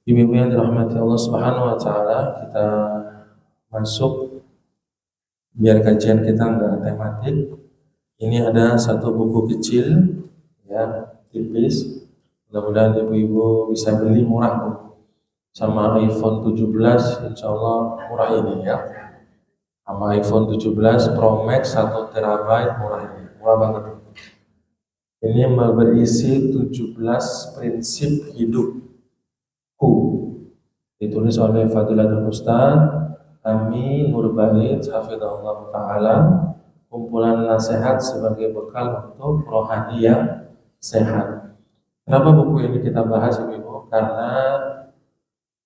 Ibu-ibu yang dirahmati Allah Subhanahu wa taala, kita masuk biar kajian kita enggak tematik. Ini ada satu buku kecil ya, tipis. Mudah-mudahan ibu-ibu bisa beli murah Bu. Sama iPhone 17 insya Allah murah ini ya. Sama iPhone 17 Pro Max 1 terabyte murah ini. Murah banget. Ini berisi 17 prinsip hidupku. Ditulis oleh Fadilatul Ustaz Ami Nurbait hafizahullah taala, kumpulan nasihat sebagai bekal untuk rohani yang sehat. Kenapa buku ini kita bahas Ibu? Karena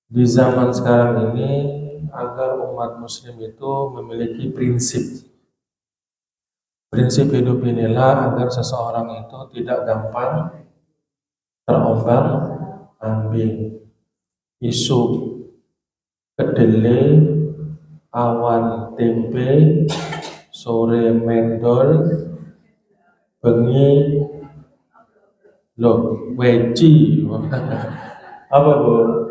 di zaman sekarang ini agar umat muslim itu memiliki prinsip hidup inilah agar seseorang itu tidak gampang terombang-ambing. Isu kedelai, awan tempe, sore mendol, bengi weci. Apa Bu?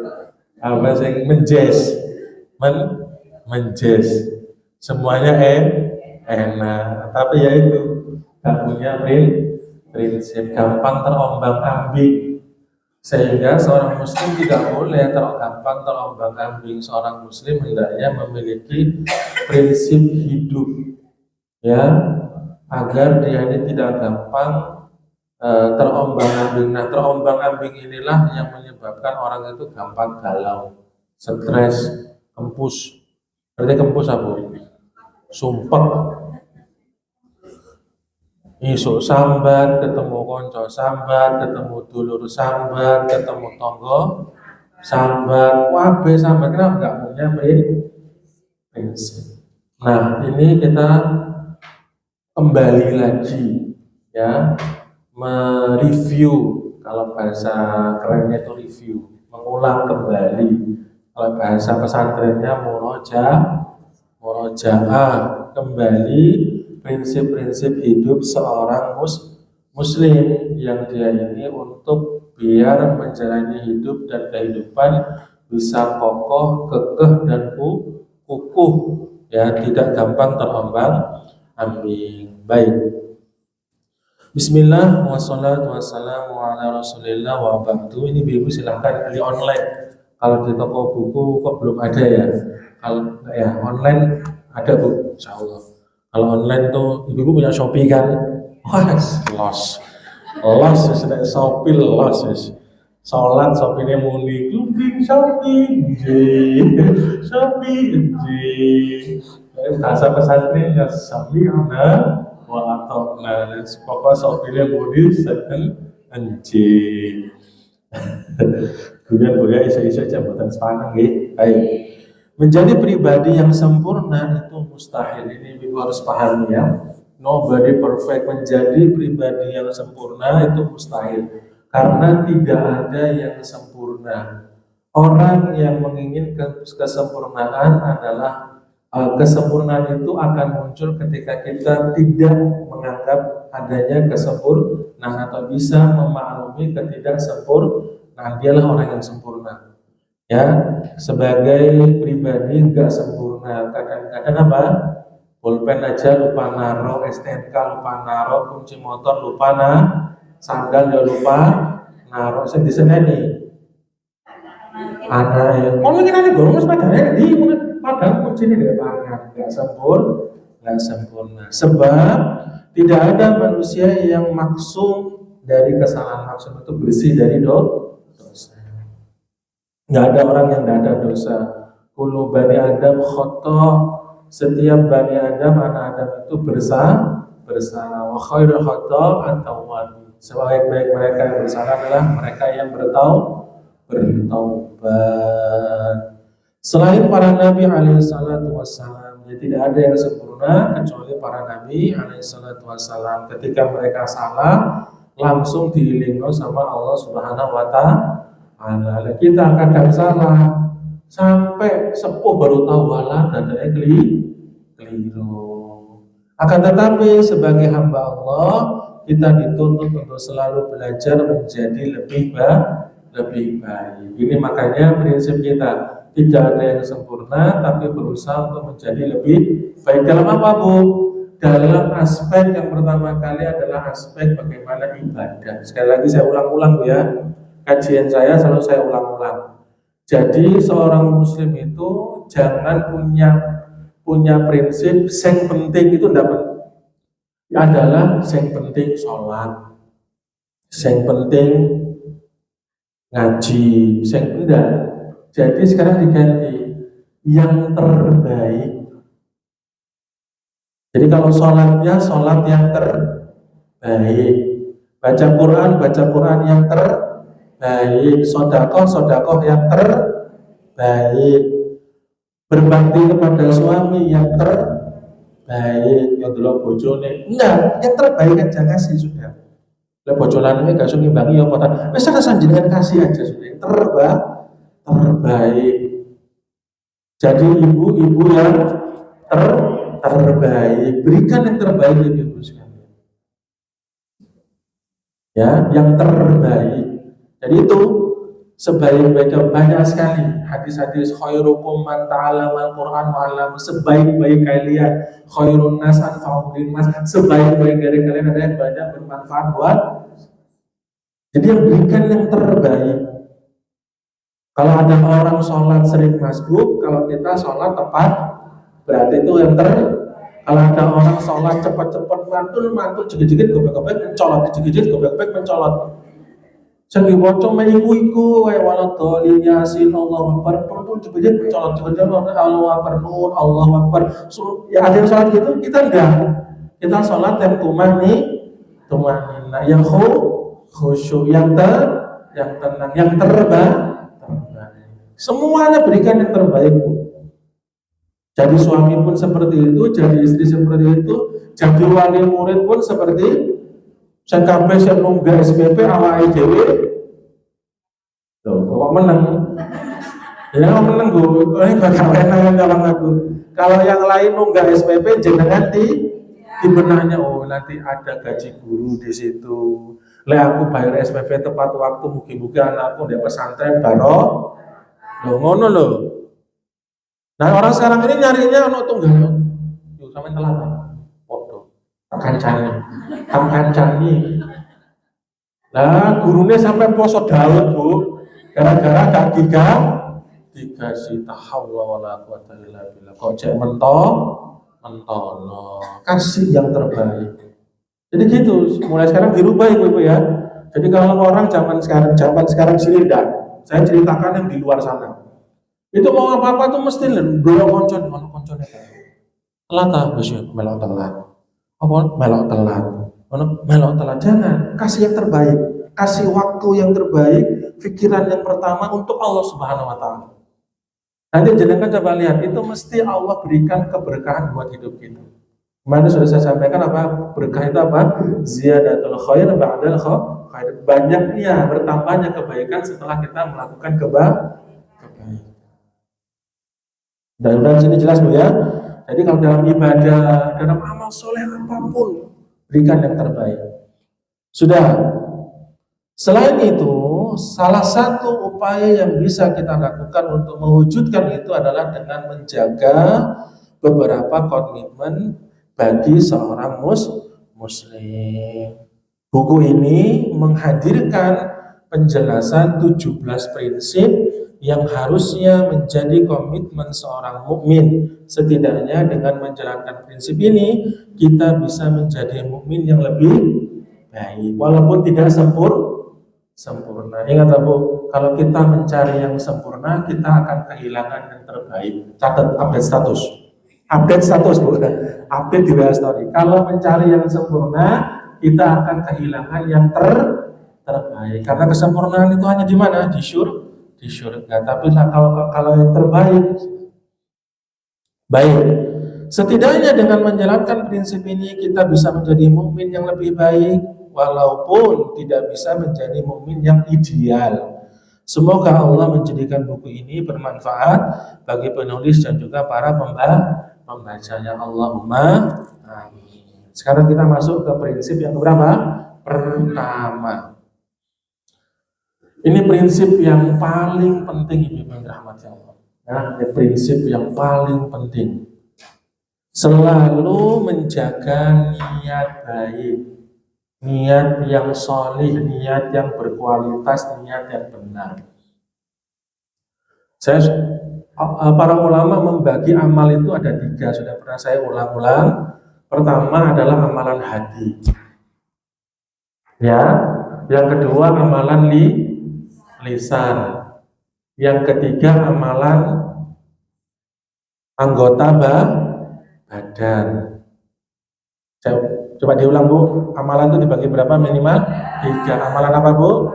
Apa sing menjes? Menjes. Semuanya enak, tapi ya itu gak punya prinsip, gampang terombang-ambing. Sehingga seorang muslim tidak boleh gampang terombang-ambing. Seorang muslim hendaknya memiliki prinsip hidup ya, agar dia ini tidak gampang terombang-ambing. Nah, terombang-ambing inilah yang menyebabkan orang itu gampang galau, stres, kempus. Berarti kempus apa? Sumpek. Isuk sambat, ketemu konco sambat, ketemu dulur sambat, ketemu tonggo sambat, wabe sambat. Kenapa nggak punya prinsip? Nah, ini kita kembali lagi ya, mereview. Kalau bahasa kerennya itu review, mengulang kembali. Kalau bahasa pesantrennya murojaah, kembali prinsip-prinsip hidup seorang muslim yang dia ini untuk biar menjalani hidup dan kehidupan bisa kokoh, kekeh dan kukuh ya, tidak gampang terombang-ambing. Baik. Bismillah wassalatu wassalamu ala rasulillah wa ba'du. Ini ibu silahkan beli online. Kalau di toko buku kok belum ada ya? Kalau ya online ada Bu, insyaallah. Kalau online tuh ibu punya Shopee kan? Wah, los sudah Shopee los. Sholat Shopee-nya muni, klumping Shopee, Shopee, bahasa pesantrennya sami'na wa ata'na. Pokoknya Shopee-nya muni second anjing. Kemudian boleh isu-isu jabatan sepanang gitu. Baik. Menjadi pribadi yang sempurna itu mustahil. Ini ibu harus pahami ya. Nobody perfect. Menjadi pribadi yang sempurna itu mustahil. Karena tidak ada yang sempurna. Orang yang menginginkan kesempurnaan adalah kesempurnaan itu akan muncul ketika kita tidak menganggap adanya kesempurnaan atau bisa memaklumi ketidaksempurnaan. Dialah orang yang sempurna. Ya, sebagai pribadi nggak sempurna. Kadang-kadang apa? Pulpen aja lupa naro, STNK lupa naro, kunci motor lupa sandal dia lupa naro. Saya di sana nih. Anak ya. Oh mungkin nanti gue ngomong padahal di padahal kunci ini nggak tangan, nggak sempurna. Sebab tidak ada manusia yang maksum dari kesalahan. Maksum itu bersih dari dosa. Nggak ada orang yang tidak ada dosa. Kullu bani Adam khotoh. Setiap bani Adam, anak Adam itu bersalah. Wa khairul khotoh at-tawwabin. Sebaik-baik mereka yang bersalah adalah mereka yang bertaubat. Selain para nabi alaihissalatu wassalam, ya tidak ada yang sempurna kecuali para nabi alaihissalatu wassalam. Ketika mereka salah, langsung diilingno sama Allah Subhanahu wa ta'ala. Kita kadang salah sampai sepuh baru tahu walah dadanya keliru. Akan tetapi sebagai hamba Allah kita dituntut untuk selalu belajar menjadi lebih lebih baik. Ini makanya prinsip kita, tidak ada yang sempurna, tapi berusaha untuk menjadi lebih baik. Dalam apa, Bu? Dalam aspek yang pertama kali adalah aspek bagaimana ibadah. Sekali lagi saya ulang-ulang, Bu, ya. Kajian saya selalu saya ulang-ulang. Jadi seorang muslim itu jangan punya prinsip yang penting itu adalah yang penting sholat, yang penting ngaji, yang tidak. Jadi sekarang diganti yang terbaik. Jadi kalau sholatnya sholat yang terbaik, baca Quran yang terbaik, sodakoh yang terbaik, berbakti kepada suami yang terbaik, yang dulu bojone enggak, yang terbaik aja kasih sudah. Lah bojo lanang gak iso ngimbangi ya apa wis ana sanjenengan kasih aja sudah yang terbaik. Jadi ibu-ibu yang terbaik, berikan yang terbaik ibu sekalian. Ya, yang terbaik. Jadi itu sebaik-baiknya banyak sekali hadis-hadis khairukum man ta'allama al-Qur'an wa 'allama, sebaik-baik kalian khairun nas anfa'uhum linnas, sebaik-baik dari kalian ada yang banyak bermanfaat buat. Jadi yang berikan yang terbaik. Kalau ada orang sholat sering masbuk, kalau kita sholat tepat, berarti itu yang kalau ada orang sholat cepat-cepat mantul jegit-jegit gobek-gobek mencolot, jegit-jegit gobek-gobek mencolot. Sing diwaca iku wae waladhalin yasin Allahu akbar pun jegit-jegit mencolot Allahu akbar nur Allahu akbar. Ya ada yang sholat gitu, kita enggak. Kita sholat yang tumanina, yang khusyuk, yang tenang, yang terbaik. Semuanya berikan yang terbaik. Jadi suami pun seperti itu, jadi istri seperti itu, jadi wali murid pun seperti sampai saya nunggah SPP awake dhewe. Loh, kok menang? Ya menang, Bu. Ini bakal enak kalau aku. Kalau yang lain nunggah SPP jenengan di benaknya, oh nanti ada gaji guru di situ. Aku bayar SPP tepat waktu, mugi-mugi anakku di pesantren baru. Loh ngono loh. Nah orang sekarang ini nyarinya ono tunggal. Yuk sampean telat. Podo. Kancani. Lah gurunya sampai poso daun, Bu. Gara-gara gak dikasih tahawwa wala quwata illa billah. Kok cek mentono. Kasih yang terbaik. Jadi gitu, mulai sekarang dirubah Ibu ya. Jadi kalau orang zaman sekarang sini enggak. Saya ceritakan yang di luar sana. Itu mau apa-apa tuh mesti dua koncone telat bos ya, melok telat. Apa melok telat? Melok telat. Jangan, kasih yang terbaik. Kasih waktu yang terbaik, pikiran yang pertama untuk Allah Subhanahu wa taala. Nanti jenengan coba lihat, itu mesti Allah berikan keberkahan buat hidup kita. Kemarin sudah saya sampaikan apa? Berkah itu apa? Ziyadatul khair ba'dal khair. Banyaknya, bertambahnya kebaikan setelah kita melakukan kebaikan. Dan sini jelas Bu ya. Jadi kalau dalam ibadah, dalam amal soleh apapun, berikan yang terbaik. Sudah. Selain itu, salah satu upaya yang bisa kita lakukan untuk mewujudkan itu adalah dengan menjaga beberapa komitmen bagi seorang muslim. Buku ini menghadirkan penjelasan 17 prinsip yang harusnya menjadi komitmen seorang mukmin. Setidaknya dengan menjalankan prinsip ini, kita bisa menjadi mukmin yang lebih baik, walaupun tidak sempurna. Ingat Bu, kalau kita mencari yang sempurna, kita akan kehilangan yang terbaik. Catat, update status Bu, update di WA Story. Kalau mencari yang sempurna, kita akan kehilangan yang terbaik. Karena kesempurnaan itu hanya di mana? Di surga. Tapi kalau yang terbaik, baik. Setidaknya dengan menjalankan prinsip ini kita bisa menjadi mukmin yang lebih baik, walaupun tidak bisa menjadi mukmin yang ideal. Semoga Allah menjadikan buku ini bermanfaat bagi penulis dan juga para pembacanya. Allahumma amin. Sekarang kita masuk ke prinsip yang berapa? Pertama. Ini prinsip yang paling penting Ibu yang dirahmati Allah. Ya, ini prinsip yang paling penting. Selalu menjaga niat baik, niat yang solih, niat yang berkualitas, niat yang benar. Para ulama membagi amal itu ada 3, sudah pernah saya ulang-ulang. Pertama adalah amalan hati, ya. Yang kedua amalan lisan. Yang ketiga amalan anggota badan. Coba diulang Bu, amalan itu dibagi berapa minimal? 3. Amalan apa Bu?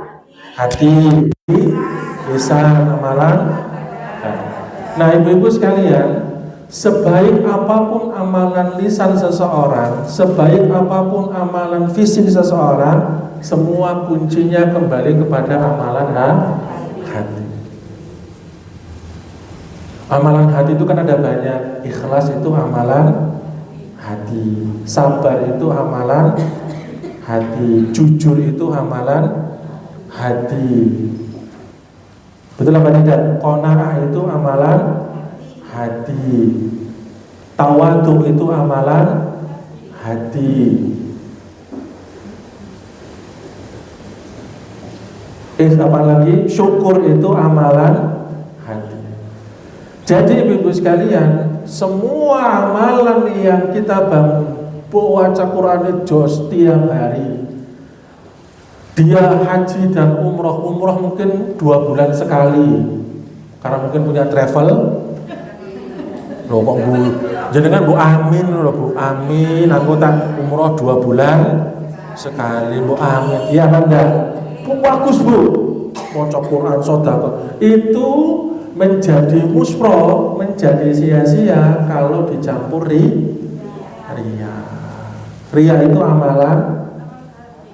Hati, lisan, amalan. Nah ibu-ibu sekalian, sebaik apapun amalan lisan seseorang, sebaik apapun amalan fisik seseorang, semua kuncinya kembali kepada amalan hati. Amalan hati itu kan ada banyak. Ikhlas itu amalan hati, sabar itu amalan hati, jujur itu amalan hati. Betul apa tidak? Qanaah itu amalan hati, tawadu itu amalan hati, apa lagi? Syukur itu amalan hati. Jadi ibu-ibu sekalian, semua amalan yang kita bangun, baca Quran jos tiap hari, dia haji dan umroh mungkin 2 bulan sekali, karena mungkin punya travel. Loh kok Bu, jenengan Bu Amin loh Bu Amin, aku tak umroh 2 bulan sekali Bu Amin, iya kan enggak? Bu bagus Bu, baca Quran sedekah itu menjadi muspro, menjadi sia-sia kalau dicampur ria. Ria itu amalan,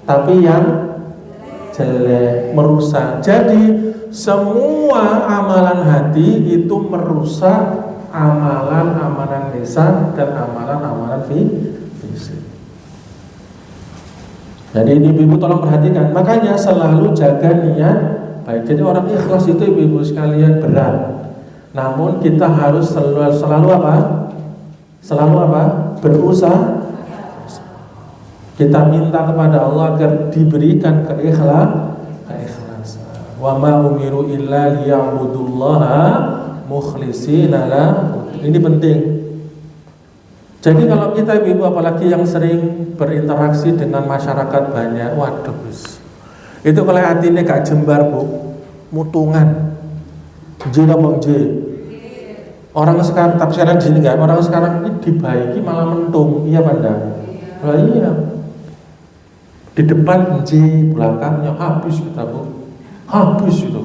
tapi yang jelek, merusak. Jadi semua amalan hati itu merusak amalan-amalan lisan dan amalan-amalan fisik. Jadi ini ibu tolong perhatikan. Makanya selalu jaga niat baik. Jadi orang ikhlas itu ibu-ibu sekalian berat. Namun kita harus selalu apa? Selalu apa? Berusaha. Kita minta kepada Allah agar diberikan keikhlasan. Wa ma umiru illa liya'budullaha mukhlishina lahu. Ini penting. Jadi kalau kita ibu apalagi yang sering berinteraksi dengan masyarakat banyak, waduh, itu kalau hatinya gak jembar Bu, mutungan. Orang sekarang tafsiran gini kan, orang sekarang ini dibaiki malah mentung, iya Banda? Lah iya. Di depan belakangnya habis kita Bu, habis itu.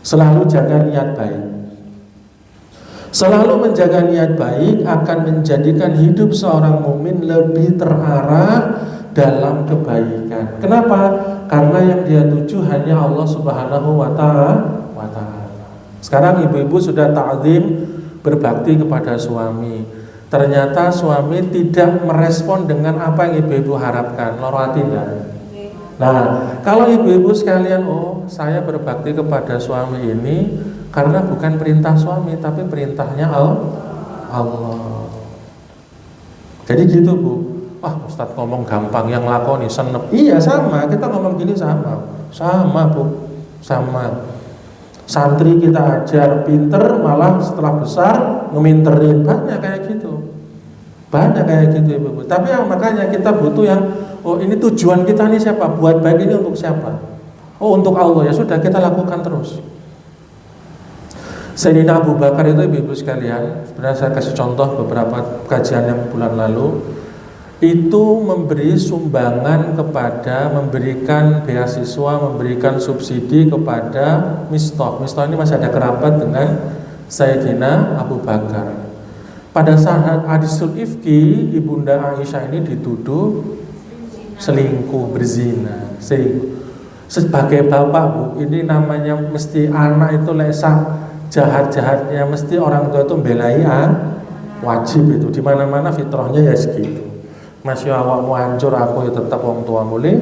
Selalu jaga niat baik. Selalu menjaga niat baik akan menjadikan hidup seorang mukmin lebih terarah dalam kebaikan. Kenapa? Karena yang dia tuju hanya Allah Subhanahu wa Ta'ala. Sekarang ibu-ibu sudah ta'zim berbakti kepada suami. Ternyata suami tidak merespon dengan apa yang ibu-ibu harapkan. Loro hati enggak? Nah, kalau ibu-ibu sekalian, saya berbakti kepada suami ini karena bukan perintah suami, tapi perintahnya Allah. Jadi gitu Bu. Ustadz ngomong gampang, yang lakoni senep. Iya sama, kita ngomong gini sama Bu, sama. Santri kita ajar pinter, malah setelah besar ngeminterin, banyak kayak gitu Ibu-ibu. Tapi makanya kita butuh yang ini tujuan kita nih siapa? Buat baik ini untuk siapa? Untuk Allah, ya sudah kita lakukan terus. Sayyidina Abu Bakar itu ibu-ibu sekalian, sebenarnya saya kasih contoh beberapa kajian yang bulan lalu, itu memberi sumbangan kepada, memberikan beasiswa, memberikan subsidi kepada Mistah. Mistah ini masih ada kerabat dengan Sayyidina Abu Bakar. Pada saat hadisul ifki, ibunda Aisyah ini dituduh selingkuh, berzina. Sebagai bapak Bu, ini namanya mesti anak itu lesah jahat-jahatnya, mesti orang tua itu membelai wajib itu. Di mana-mana fitrahnya ya segitu. Masih awakmu hancur, aku ya tetap wong tua mulai.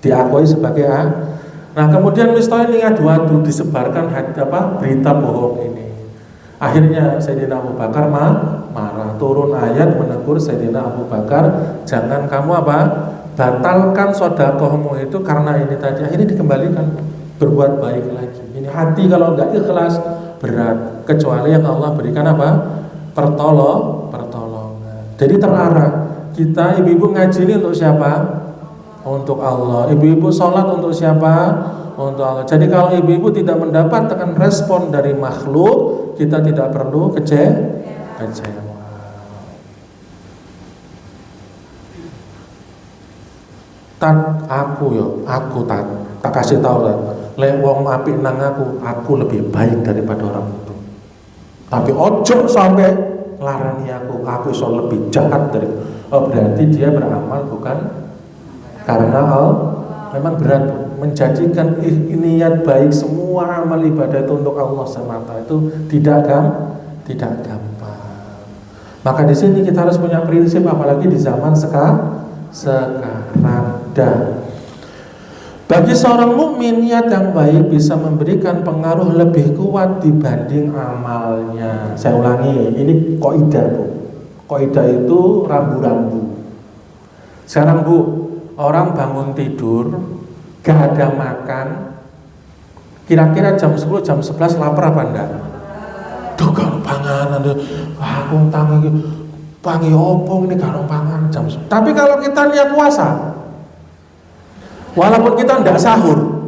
diakui sebagai Nah kemudian misalnya ini adu-adu disebarkan berita bohong ini. Akhirnya Sayyidina Abu Bakar marah, turun ayat menegur Sayyidina Abu Bakar, jangan kamu batalkan sedekahmu itu karena ini tadi. Akhirnya dikembalikan, berbuat baik lagi. Ini hati kalau nggak ikhlas berat, kecuali yang Allah berikan pertolongan. Jadi terarah. Kita ibu-ibu ngaji ini untuk siapa? Untuk Allah. Ibu-ibu sholat untuk siapa? Untuk Allah. Jadi kalau ibu-ibu tidak mendapatkan respon dari makhluk, kita tidak perlu kecewa. Aku tak kasih tahu lah. Lek wong apik nang aku lebih baik daripada orang itu. Tapi ojo sampai larani aku iso lebih jahat dari. Berarti dia beramal bukan karena memang berat menjadikan niat baik semua amal ibadah itu untuk Allah semata itu tidak gampang. Maka di sini kita harus punya prinsip, apalagi di zaman sekarang. Bagi seorang mukmin, niat yang baik bisa memberikan pengaruh lebih kuat dibanding amalnya. Saya ulangi, ini kaidah Bu. Kaidah itu rambu-rambu. Sekarang Bu, orang bangun tidur, gak ada makan, kira-kira jam 10, jam 11 lapar apa enggak? Duh kalau panganan, aku tangi pangi opong ini kalau pangan jam 10. Tapi kalau kita niat puasa, walaupun kita enggak sahur,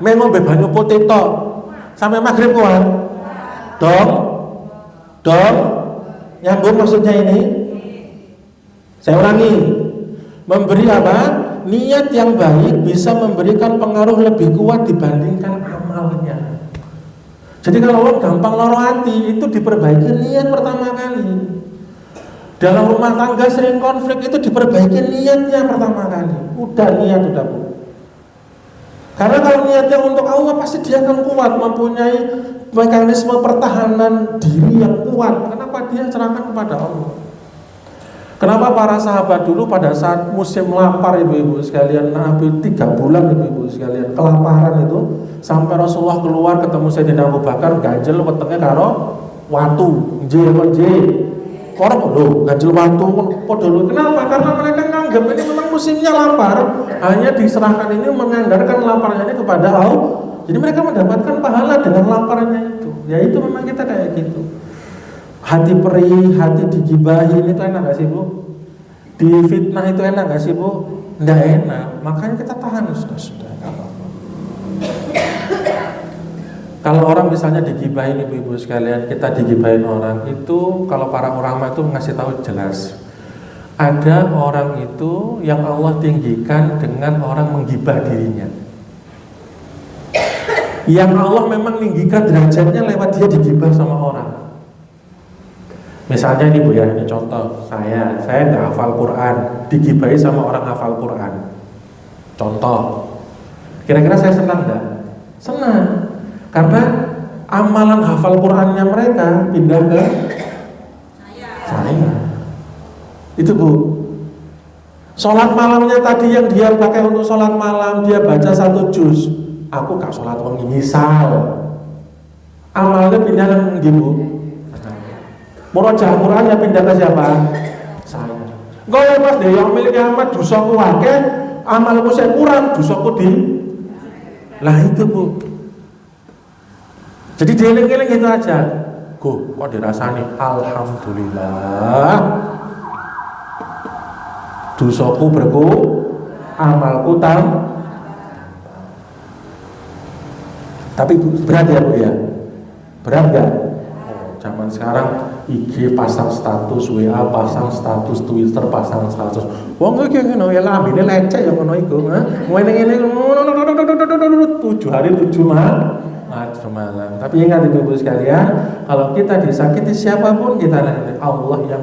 memang banyu putih tok sampai maghrib kuat, dong, nyambung maksudnya ini. Saya ulangi, memberi niat yang baik bisa memberikan pengaruh lebih kuat dibandingkan amalnya. Jadi kalau orang gampang loro hati, itu diperbaiki niat pertama kali. Dalam rumah tangga sering konflik, itu diperbaiki niatnya pertama kali. Udah Bu. Karena kalau niatnya untuk Allah, pasti dia akan kuat, mempunyai mekanisme pertahanan diri yang kuat. Kenapa? Dia serahkan kepada Allah. Kenapa para sahabat dulu pada saat musim lapar ibu-ibu sekalian, Nabi 3 bulan ibu-ibu sekalian kelaparan itu, sampai Rasulullah keluar ketemu Sayyidina Abu Bakar, ganjel wetenge karo watu, orang ganjel watu padha. Kenapa? Karena mereka nganggap ini memang musimnya lapar, hanya diserahkan ini mengandalkan laparnya ini kepada Allah. Jadi mereka mendapatkan pahala dengan laparnya itu. Ya itu memang kita kayak gitu. Hati perih, hati digibahi itu enak gak sih Bu? Difitnah itu enak gak sih Bu? Nggak enak, makanya kita tahan sudah. Kalau orang misalnya digibahin ibu-ibu sekalian, kita digibahin orang itu, kalau para ulama itu ngasih tahu jelas, ada orang itu yang Allah tinggikan dengan orang menggibah dirinya. Yang Allah memang tinggikan derajatnya lewat dia digibah sama orang. Misalnya ini Bu ya, ini contoh saya nggak hafal Quran, digibahi sama orang hafal Quran. Contoh, kira-kira saya senang nggak? Senang, karena amalan hafal Qurannya mereka pindah ke saya. Itu Bu. Sholat malamnya tadi yang dia pakai untuk sholat malam, dia baca 1 juz. Aku gak sholat wangi misal. Amalnya pindah ke Bu. Murojaah Qurannya pindah ke siapa? Saya. Goyang Mas deh yang milik Ahmad dosaku akeh, amalku saya kurang, dosaku di. Lah itu Bu. Jadi dieling-eling itu aja. Kok dirasani alhamdulillah. Dosaku amalku Tapi berat ya Bu ya? Berat gak? Zaman sekarang IG pasang status, WA pasang status, Twitter pasang status. Wong iki ngono ya lambene lecek ya ngono iku, ngene-ngene 7 hari 7 malam. Tapi ingat ibu-ibu sekalian, kalau kita disakiti siapapun kita nanti Allah yang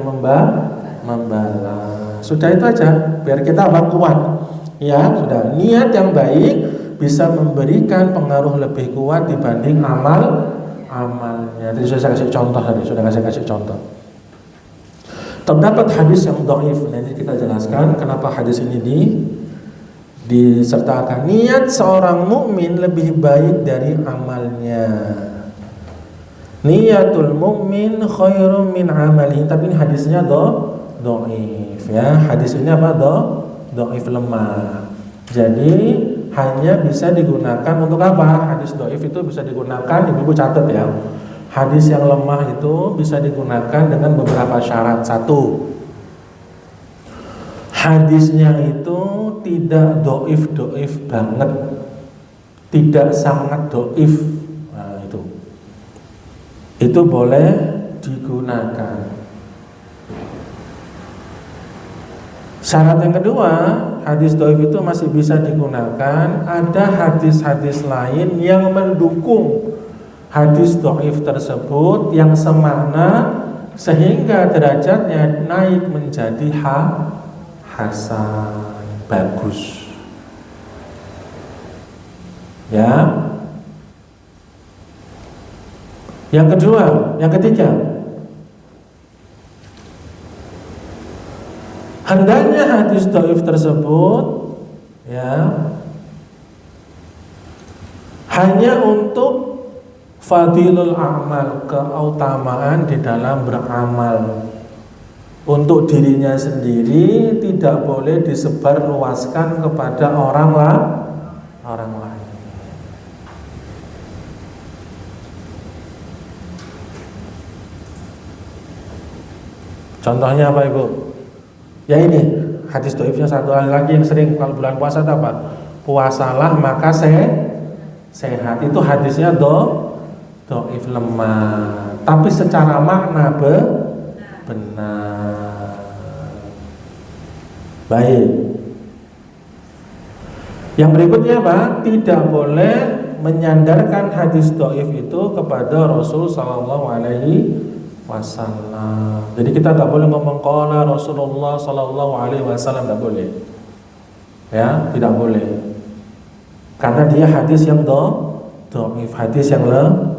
membalas. Sudah itu aja, biar kita kuat. Ya, sudah. Niat yang baik bisa memberikan pengaruh lebih kuat dibanding amalnya. Tadi sudah saya kasih contoh. Terdapat hadis yang dhaif. Nanti kita jelaskan kenapa hadis ini disertakan niat seorang mukmin lebih baik dari amalnya. Niyatul mukmin khairum min amalihi, tapi ini hadisnya dhaif ya. Hadis ini apa? Dhaif, lemah. Jadi hanya bisa digunakan untuk apa? Hadis dhaif itu bisa digunakan, ibu catat ya. Hadis yang lemah itu bisa digunakan dengan beberapa syarat. Satu, hadisnya itu tidak dhaif banget, tidak sangat dhaif. Nah, itu boleh digunakan. Syarat yang kedua, hadis dhaif itu masih bisa digunakan. Ada hadis-hadis lain yang mendukung hadis dhaif tersebut yang semakna sehingga derajatnya naik menjadi hasan, bagus. Ya. Yang ketiga, hendaknya hadis dhaif tersebut ya hanya untuk fadilul amal, keutamaan di dalam beramal. Untuk dirinya sendiri tidak boleh disebarluaskan kepada orang lain. Contohnya apa Ibu? Ya ini hadis dhaifnya satu lagi yang sering kalau bulan puasa apa? Puasalah maka sehat. Itu hadisnya dhaif, lemah. Tapi secara makna benar. Baik. Yang berikutnya apa? Tidak boleh menyandarkan hadis dhaif itu kepada Rasul sallallahu alaihi wasallam. Jadi kita tak boleh ngomong qala Rasulullah sallallahu alaihi wasallam, tak boleh. Ya, tidak boleh. Karena dia hadis yang dhaif, hadis yang lemah.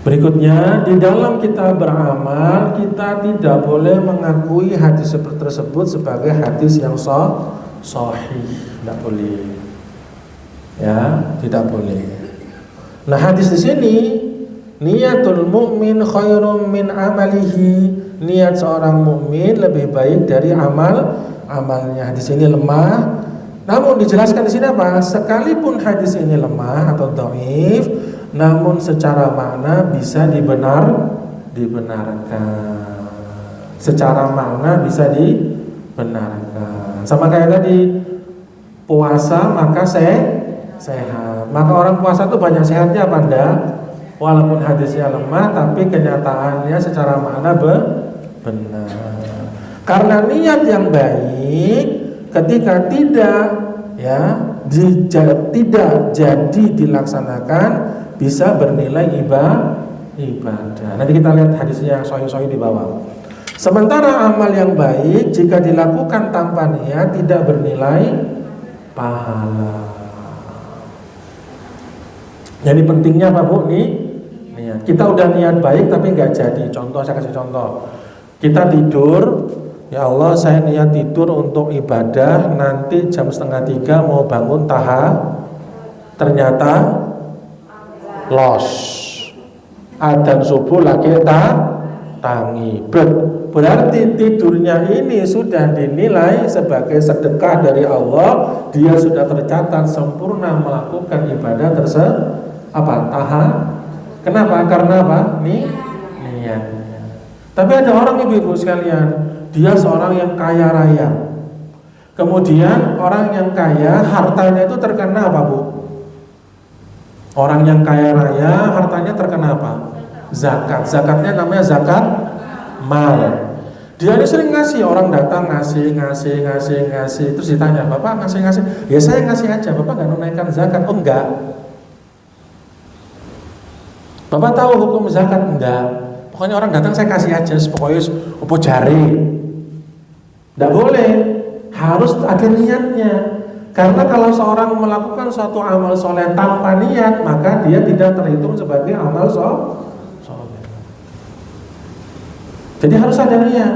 Berikutnya, di dalam kita beramal, kita tidak boleh mengakui hadis tersebut sebagai hadis yang sahih, tidak boleh. Ya, tidak boleh. Nah, hadis di sini, niyatul mukmin khairum min amalihi, niat seorang mukmin lebih baik dari amalnya. Hadis ini lemah. Namun dijelaskan di sini apa? Sekalipun hadis ini lemah atau dhaif, namun secara makna bisa dibenarkan. Secara makna bisa dibenarkan. Sama kayak tadi, puasa maka sehat. Maka orang puasa itu banyak sehatnya apa enggak? Walaupun hadisnya lemah, tapi kenyataannya secara makna benar. Karena niat yang baik ketika tidak jadi dilaksanakan bisa bernilai ibadah. Nanti kita lihat hadisnya yang sahih-sahih di bawah. Sementara amal yang baik jika dilakukan tanpa niat tidak bernilai pahala. Jadi pentingnya apa Bu? Niat. Kita udah niat baik tapi nggak jadi. Contoh, saya kasih contoh. Kita tidur, ya Allah saya niat tidur untuk ibadah, nanti jam 2:30 mau bangun ternyata los. Adzan subuh lagi tangi. Berarti tidurnya ini sudah dinilai sebagai sedekah dari Allah. Dia sudah tercatat sempurna melakukan ibadah tersebut. Kenapa? Karena apa? Niatnya. Tapi ada orang ibu-ibu sekalian, dia seorang yang kaya raya. Kemudian orang yang kaya hartanya itu terkena apa Bu? Orang yang kaya raya hartanya terkena apa? Zakat. Zakatnya namanya zakat mal. Dia ini sering ngasih, orang datang ngasih. Terus ditanya, Bapak ngasih? Ya saya ngasih aja, Bapak nggak menunaikan zakat? Oh enggak. Bapak tahu hukum zakat? Enggak. Pokoknya orang datang saya kasih aja, pokoknya opo jari. Enggak boleh. Harus ada niatnya. Karena kalau seorang melakukan suatu amal soleh tanpa niat, maka dia tidak terhitung sebagai amal soleh. Jadi harus ada niat.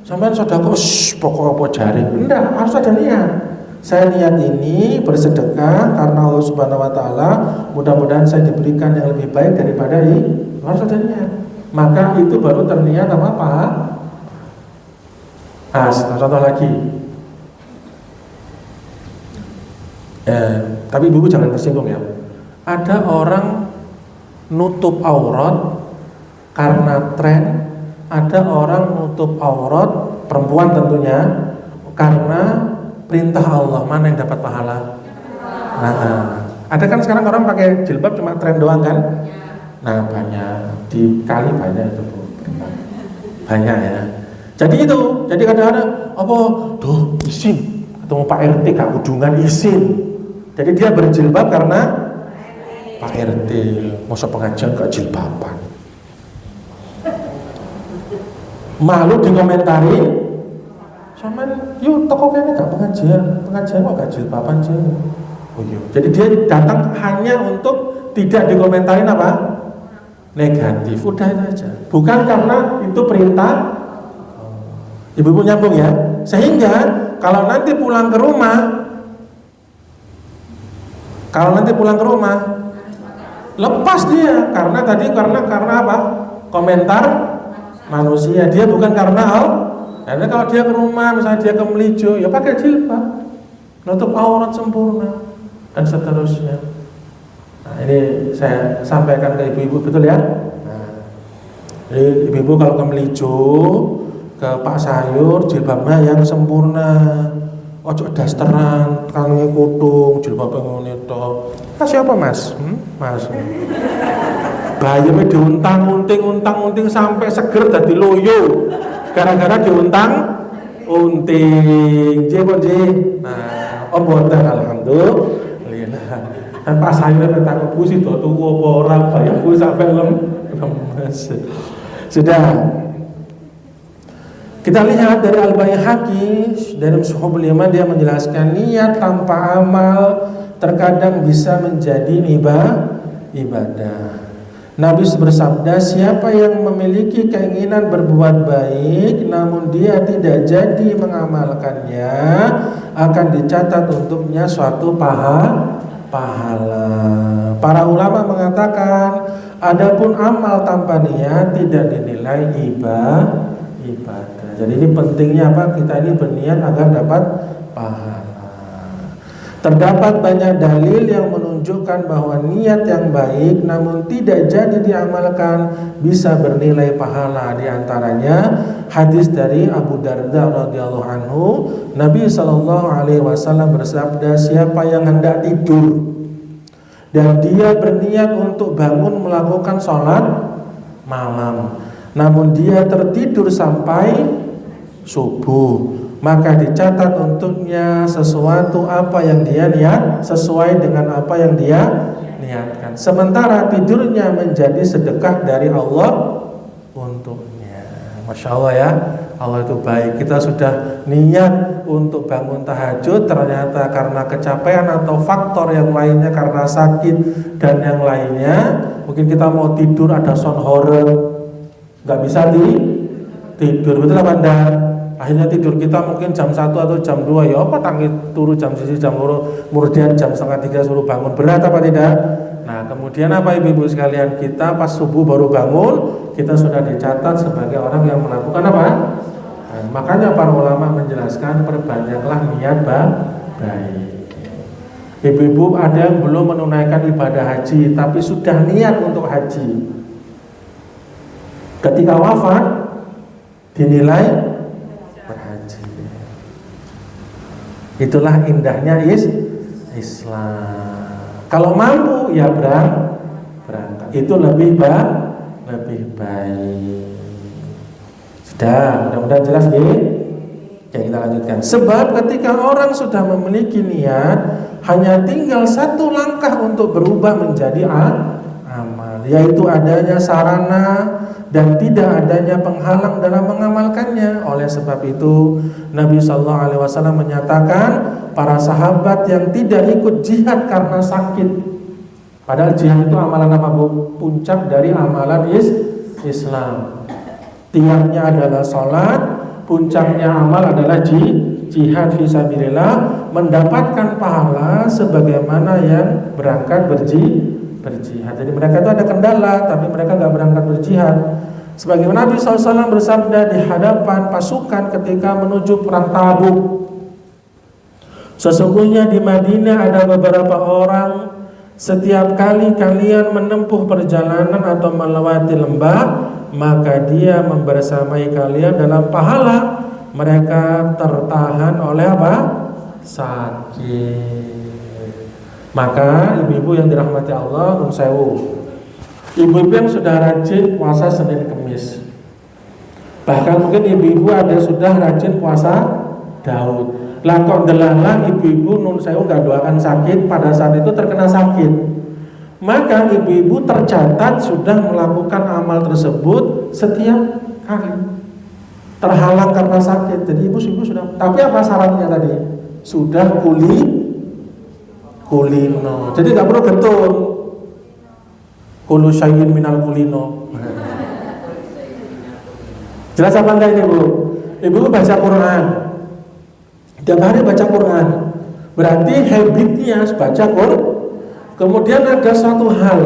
Sampean sedekah pokok apa jari. Enggak, harus ada niat. Saya niat ini bersedekah karena Allah Subhanahu wa taala, mudah-mudahan saya diberikan yang lebih baik daripada ini. Harus ada niat. Maka itu baru terniat apa? Contoh lagi. Tapi ibu jangan tersinggung ya. Ada orang nutup aurat karena tren, ada orang nutup aurat perempuan tentunya karena perintah Allah. Mana yang dapat pahala? Ada kan sekarang orang pakai jilbab cuma tren doang kan? Nah banyak di kali banyak itu Bu. Banyak ya. Jadi kadang-kadang apa? Duh izin ketemu Pak RT Kak Udungan izin. Jadi dia berjilbab karena Pak RT masa pengajian gak jilbaban. Malu dikomentari, cuman yuk toko kayaknya gak pengajian kok gak jilbaban sih. Oh iya. Jadi dia datang hanya untuk tidak dikomentarin apa? Negatif, udah itu aja. Bukan karena itu perintah. Ibu-ibu nyambung ya. Sehingga kalau nanti pulang ke rumah, lepas dia karena apa? Komentar manusia. Dia bukan karena karena kalau dia ke rumah, misalnya dia ke Melijo, ya pakai jilbab, nutup aurat sempurna dan seterusnya. Nah, ini saya sampaikan ke ibu-ibu, betul ya? Nah, jadi ibu-ibu kalau ke Melijo, ke Pak Sayur, jilbabnya yang sempurna. Ojo dasteran, kange kutung, jilbabnya ngono to. Siapa Mas? Mas. Bayame diuntang-unting sampai seger dadi loyo. Gara-gara diuntang-unting. Nah, mboten alhamdulillah. Dan Pak Sayur tak kepusi to tuku apa ora bayangku sampai lemes. Sudah. Kita lihat dari Al-Baihaqi dari Suhubul Iman, dia menjelaskan niat tanpa amal terkadang bisa menjadi ibadah. Nabi bersabda, siapa yang memiliki keinginan berbuat baik namun dia tidak jadi mengamalkannya, akan dicatat untuknya suatu pahala. Para ulama mengatakan, adapun amal tanpa niat tidak dinilai ibadah. Jadi ini pentingnya apa? Kita ini berniat agar dapat pahala. Terdapat banyak dalil yang menunjukkan bahwa niat yang baik namun tidak jadi diamalkan bisa bernilai pahala. Di antaranya hadis dari Abu Darda radhiyallahu anhu, Nabi SAW bersabda, siapa yang hendak tidur dan dia berniat untuk bangun melakukan sholat malam, namun dia tertidur sampai subuh, maka dicatat untuknya sesuatu apa yang dia niat, sesuai dengan apa yang dia niatkan. Sementara tidurnya menjadi sedekah dari Allah untuknya. Masya Allah ya, Allah itu baik. Kita sudah niat untuk bangun tahajud, ternyata karena kecapean atau faktor yang lainnya, karena sakit dan yang lainnya, mungkin kita mau tidur ada sound horror, nggak bisa tidur, betul apa enggak? Akhirnya tidur kita mungkin jam 1 atau jam 2, ya apa tangi turu jam 1 jam 2, kemudian jam 2:30 suruh bangun, berat apa tidak? Nah kemudian apa ibu-ibu sekalian, kita pas subuh baru bangun, kita sudah dicatat sebagai orang yang melakukan apa? Nah, makanya para ulama menjelaskan, perbanyaklah niat baik. Ibu-ibu ada yang belum menunaikan ibadah haji tapi sudah niat untuk haji, ketika wafat dinilai berhaji. Itulah indahnya Islam. Kalau mampu ya berangkat. Itu lebih baik. Sudah, mudah-mudahan jelas ya. Oke, kita lanjutkan. Sebab ketika orang sudah memiliki niat, hanya tinggal satu langkah untuk berubah menjadi amal, yaitu adanya sarana dan tidak adanya penghalang dalam mengamalkannya. Oleh sebab itu Nabi SAW menyatakan, para sahabat yang tidak ikut jihad karena sakit, padahal jihad itu amalan apa Bu? Puncak dari amalan Islam. Tiangnya adalah sholat, puncaknya amal adalah jihad fisabilillah, mendapatkan pahala sebagaimana yang berangkat berjihad. Jadi mereka itu ada kendala, tapi mereka nggak berangkat berjihad. Sebagaimana Nabi SAW bersabda di hadapan pasukan ketika menuju perang Tabuk, sesungguhnya di Madinah ada beberapa orang, setiap kali kalian menempuh perjalanan atau melewati lembah, maka dia membersamai kalian dalam pahala. Mereka tertahan oleh apa? Sakit. Maka ibu-ibu yang dirahmati Allah, nun sewu, ibu-ibu yang sudah rajin puasa Senin Kemis, bahkan mungkin ibu-ibu ada sudah rajin puasa Daud. Lah kok delalah ibu-ibu nun sewu gak doakan sakit, pada saat itu terkena sakit, maka ibu-ibu tercatat sudah melakukan amal tersebut setiap kali terhalang karena sakit. Jadi ibu-ibu sudah, tapi apa syaratnya tadi? Sudah kulino. Jadi nggak perlu getun. Kulu syai'in minal kulino. Jelas apa enggak ini Bu? Ibu baca Quran, tiap hari baca Quran, berarti habitnya baca Quran. Kemudian ada suatu hal,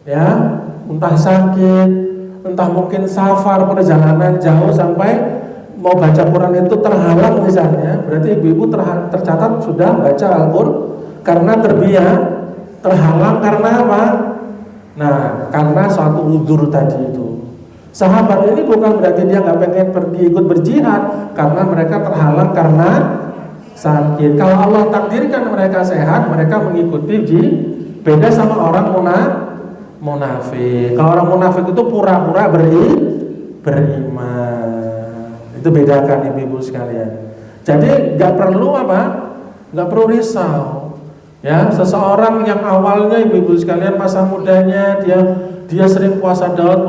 ya, entah sakit, entah mungkin safar, perjalanan jauh sampai mau baca Quran itu terhalang misalnya, berarti ibu-ibu tercatat sudah baca Al-Quran karena terhalang karena apa? Nah, karena suatu udzur tadi itu. Sahabat ini bukan berarti dia nggak pengen pergi ikut berjihad, karena mereka terhalang karena sakit. Kalau Allah takdirkan mereka sehat, mereka mengikuti beda sama orang munafik. Kalau orang munafik itu pura-pura beriman. Itu bedakan ibu-ibu sekalian. Jadi nggak perlu apa? Nggak perlu risau. Ya, seseorang yang awalnya ibu-ibu sekalian masa mudanya dia sering puasa Daud,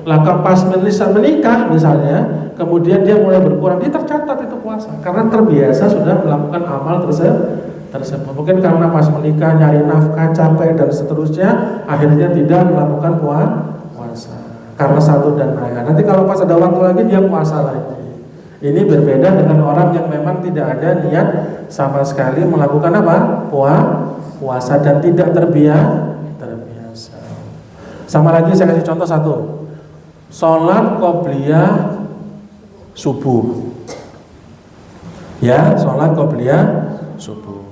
Lah pas menikah misalnya, kemudian dia mulai berkurang, dia tercatat itu puasa karena terbiasa sudah melakukan amal tersebut. Mungkin karena pas menikah nyari nafkah, capek dan seterusnya, akhirnya tidak melakukan puasa karena satu dan lain. Nanti kalau pas ada waktu lagi dia puasa lagi. Ini berbeda dengan orang yang memang tidak ada niat sama sekali melakukan apa? Puasa dan tidak terbiasa. Sama lagi saya kasih contoh satu. Sholat qobliyah subuh. Ya, sholat qobliyah subuh.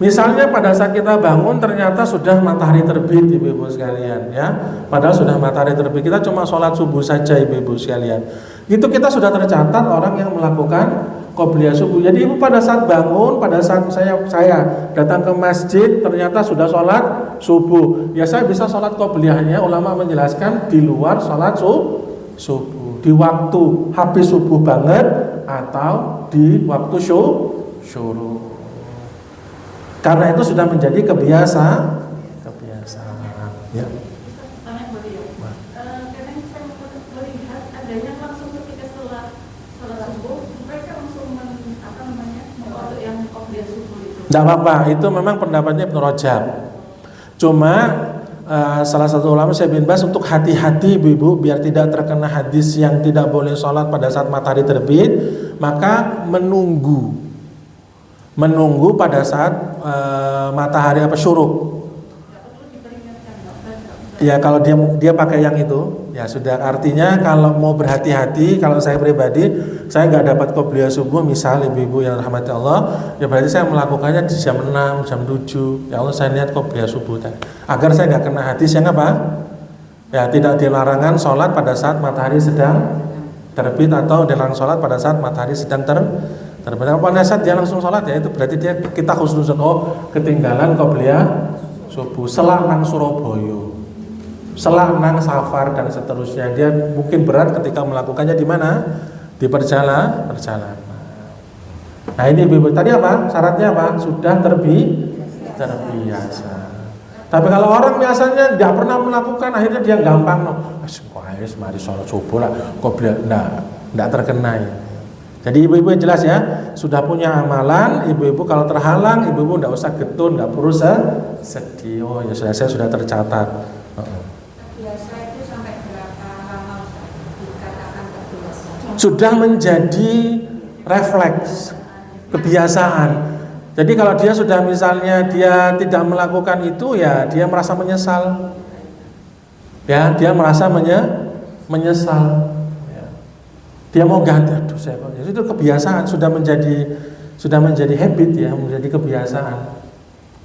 Misalnya pada saat kita bangun ternyata sudah matahari terbit, ibu-ibu sekalian, ya. Padahal sudah matahari terbit, kita cuma sholat subuh saja, ibu-ibu sekalian. Itu kita sudah tercatat orang yang melakukan qobliyah subuh. Jadi ibu pada saat bangun, pada saat saya datang ke masjid ternyata sudah sholat subuh. Ya saya bisa sholat qobliyahnya, ulama menjelaskan di luar sholat subuh, di waktu habis subuh banget atau di waktu syuruq. Karena itu sudah menjadi kebiasaan. Ya. Kadang saya melihat adanya langsung ketika sholat subuh, mereka langsung membuat yang qobliyah subuh itu. Tidak apa-apa, itu memang pendapatnya Ibnu Rajab. Cuma salah satu ulama Syekh bin Baz untuk hati-hati ibu-ibu biar tidak terkena hadis yang tidak boleh sholat pada saat matahari terbit, maka menunggu pada saat matahari syuruk. Ya kalau dia pakai yang itu, ya sudah. Artinya kalau mau berhati-hati, kalau saya pribadi, saya nggak dapat qobliyah subuh, misal ibu-ibu yang rahmati Allah, ya berarti saya melakukannya di jam 6, jam 7. Ya Allah, saya niat qobliyah subuh tadi. Agar saya nggak kena hadis yang apa? Ya tidak dilarangan sholat pada saat matahari sedang terbit atau dilarang sholat pada saat matahari sedang terbit. Pada saat dia langsung sholat, ya itu berarti kita khusnuzon, ketinggalan qobliyah subuh, selak nang Surabaya, selak nang safar dan seterusnya. Dia mungkin berat ketika melakukannya di mana? Di perjalanan. Nah ini ibu tadi apa? Syaratnya apa? Sudah terbiasa. Tapi kalau orang biasanya tidak pernah melakukan, akhirnya dia gampang mari sholat subuh lah, qobliyah, tidak terkena ya. Jadi ibu-ibu jelas ya, sudah punya amalan, ibu-ibu kalau terhalang, ibu-ibu tidak usah getun, tidak perlu sedih. Oh ya sudah, saya sudah tercatat. Biasa itu sampai berapa sudah menjadi refleks, kebiasaan. Jadi kalau dia sudah misalnya dia tidak melakukan itu, ya dia merasa menyesal. Ya, dia merasa menyesal. Ya. Dia mau ganti, aduh saya itu kebiasaan, sudah menjadi habit ya, menjadi kebiasaan.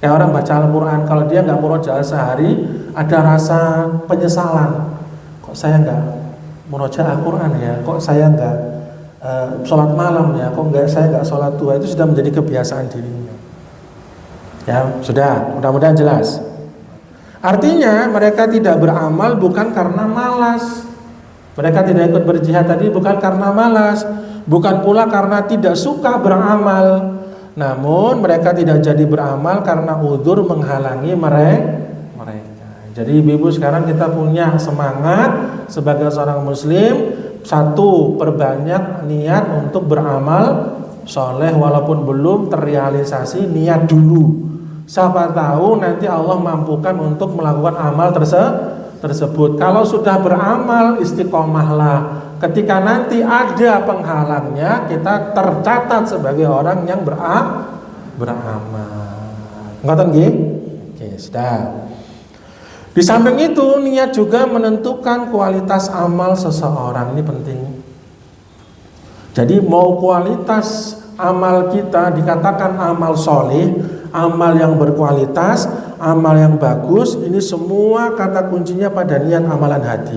Kayak orang baca Al-Quran, kalau dia nggak murojaah sehari, ada rasa penyesalan. Kok saya nggak murojaah Al-Quran ya? Kok saya nggak sholat malam ya? Kok saya nggak sholat duha? Itu sudah menjadi kebiasaan dirinya. Ya sudah, mudah-mudahan jelas. Artinya mereka tidak beramal bukan karena malas. Mereka tidak ikut berjihad tadi bukan karena malas, bukan pula karena tidak suka beramal. Namun mereka tidak jadi beramal karena uzur menghalangi mereka. Jadi ibu-ibu sekarang kita punya semangat sebagai seorang muslim. Satu, perbanyak niat untuk beramal soleh walaupun belum terrealisasi, niat dulu. Siapa tahu nanti Allah mampukan untuk melakukan amal tersebut. Kalau sudah beramal, istiqomahlah. Ketika nanti ada penghalangnya, kita tercatat sebagai orang yang beramal. Ngoten nggih? Oke, sudah. Di samping itu, niat juga menentukan kualitas amal seseorang. Ini penting. Jadi mau kualitas amal kita dikatakan amal soleh, amal yang berkualitas, amal yang bagus, ini semua kata kuncinya pada niat amalan hati.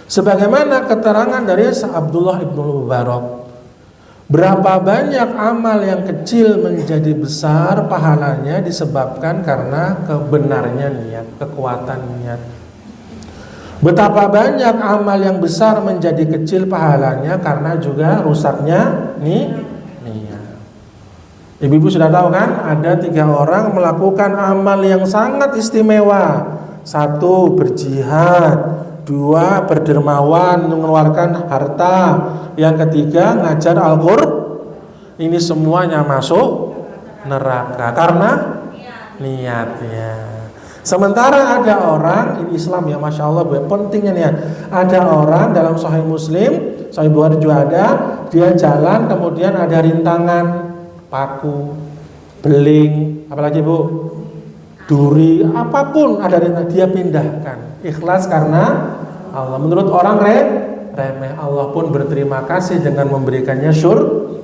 Sebagaimana keterangan dari Abdullah ibn Mubarak, berapa banyak amal yang kecil menjadi besar pahalanya disebabkan karena kebenarnya niat, kekuatan niat. Betapa banyak amal yang besar menjadi kecil pahalanya karena juga rusaknya niat. Ibu-ibu sudah tahu kan, ada 3 orang melakukan amal yang sangat istimewa. 1, berjihad. 2, berdermawan, mengeluarkan harta. Yang 3, ngajar Al-Qur'an. Ini semuanya masuk neraka karena niatnya. Sementara ada orang, ini Islam ya, Masya Allah, pentingnya nih ya. Ada orang dalam Sahih Muslim, Sahih Bukhari juga ada, dia jalan kemudian ada rintangan, paku, beling, apalagi Bu, duri, apapun ada rintangan, dia pindahkan. Ikhlas karena Allah. Menurut orang remeh, Allah pun berterima kasih dengan memberikannya surga.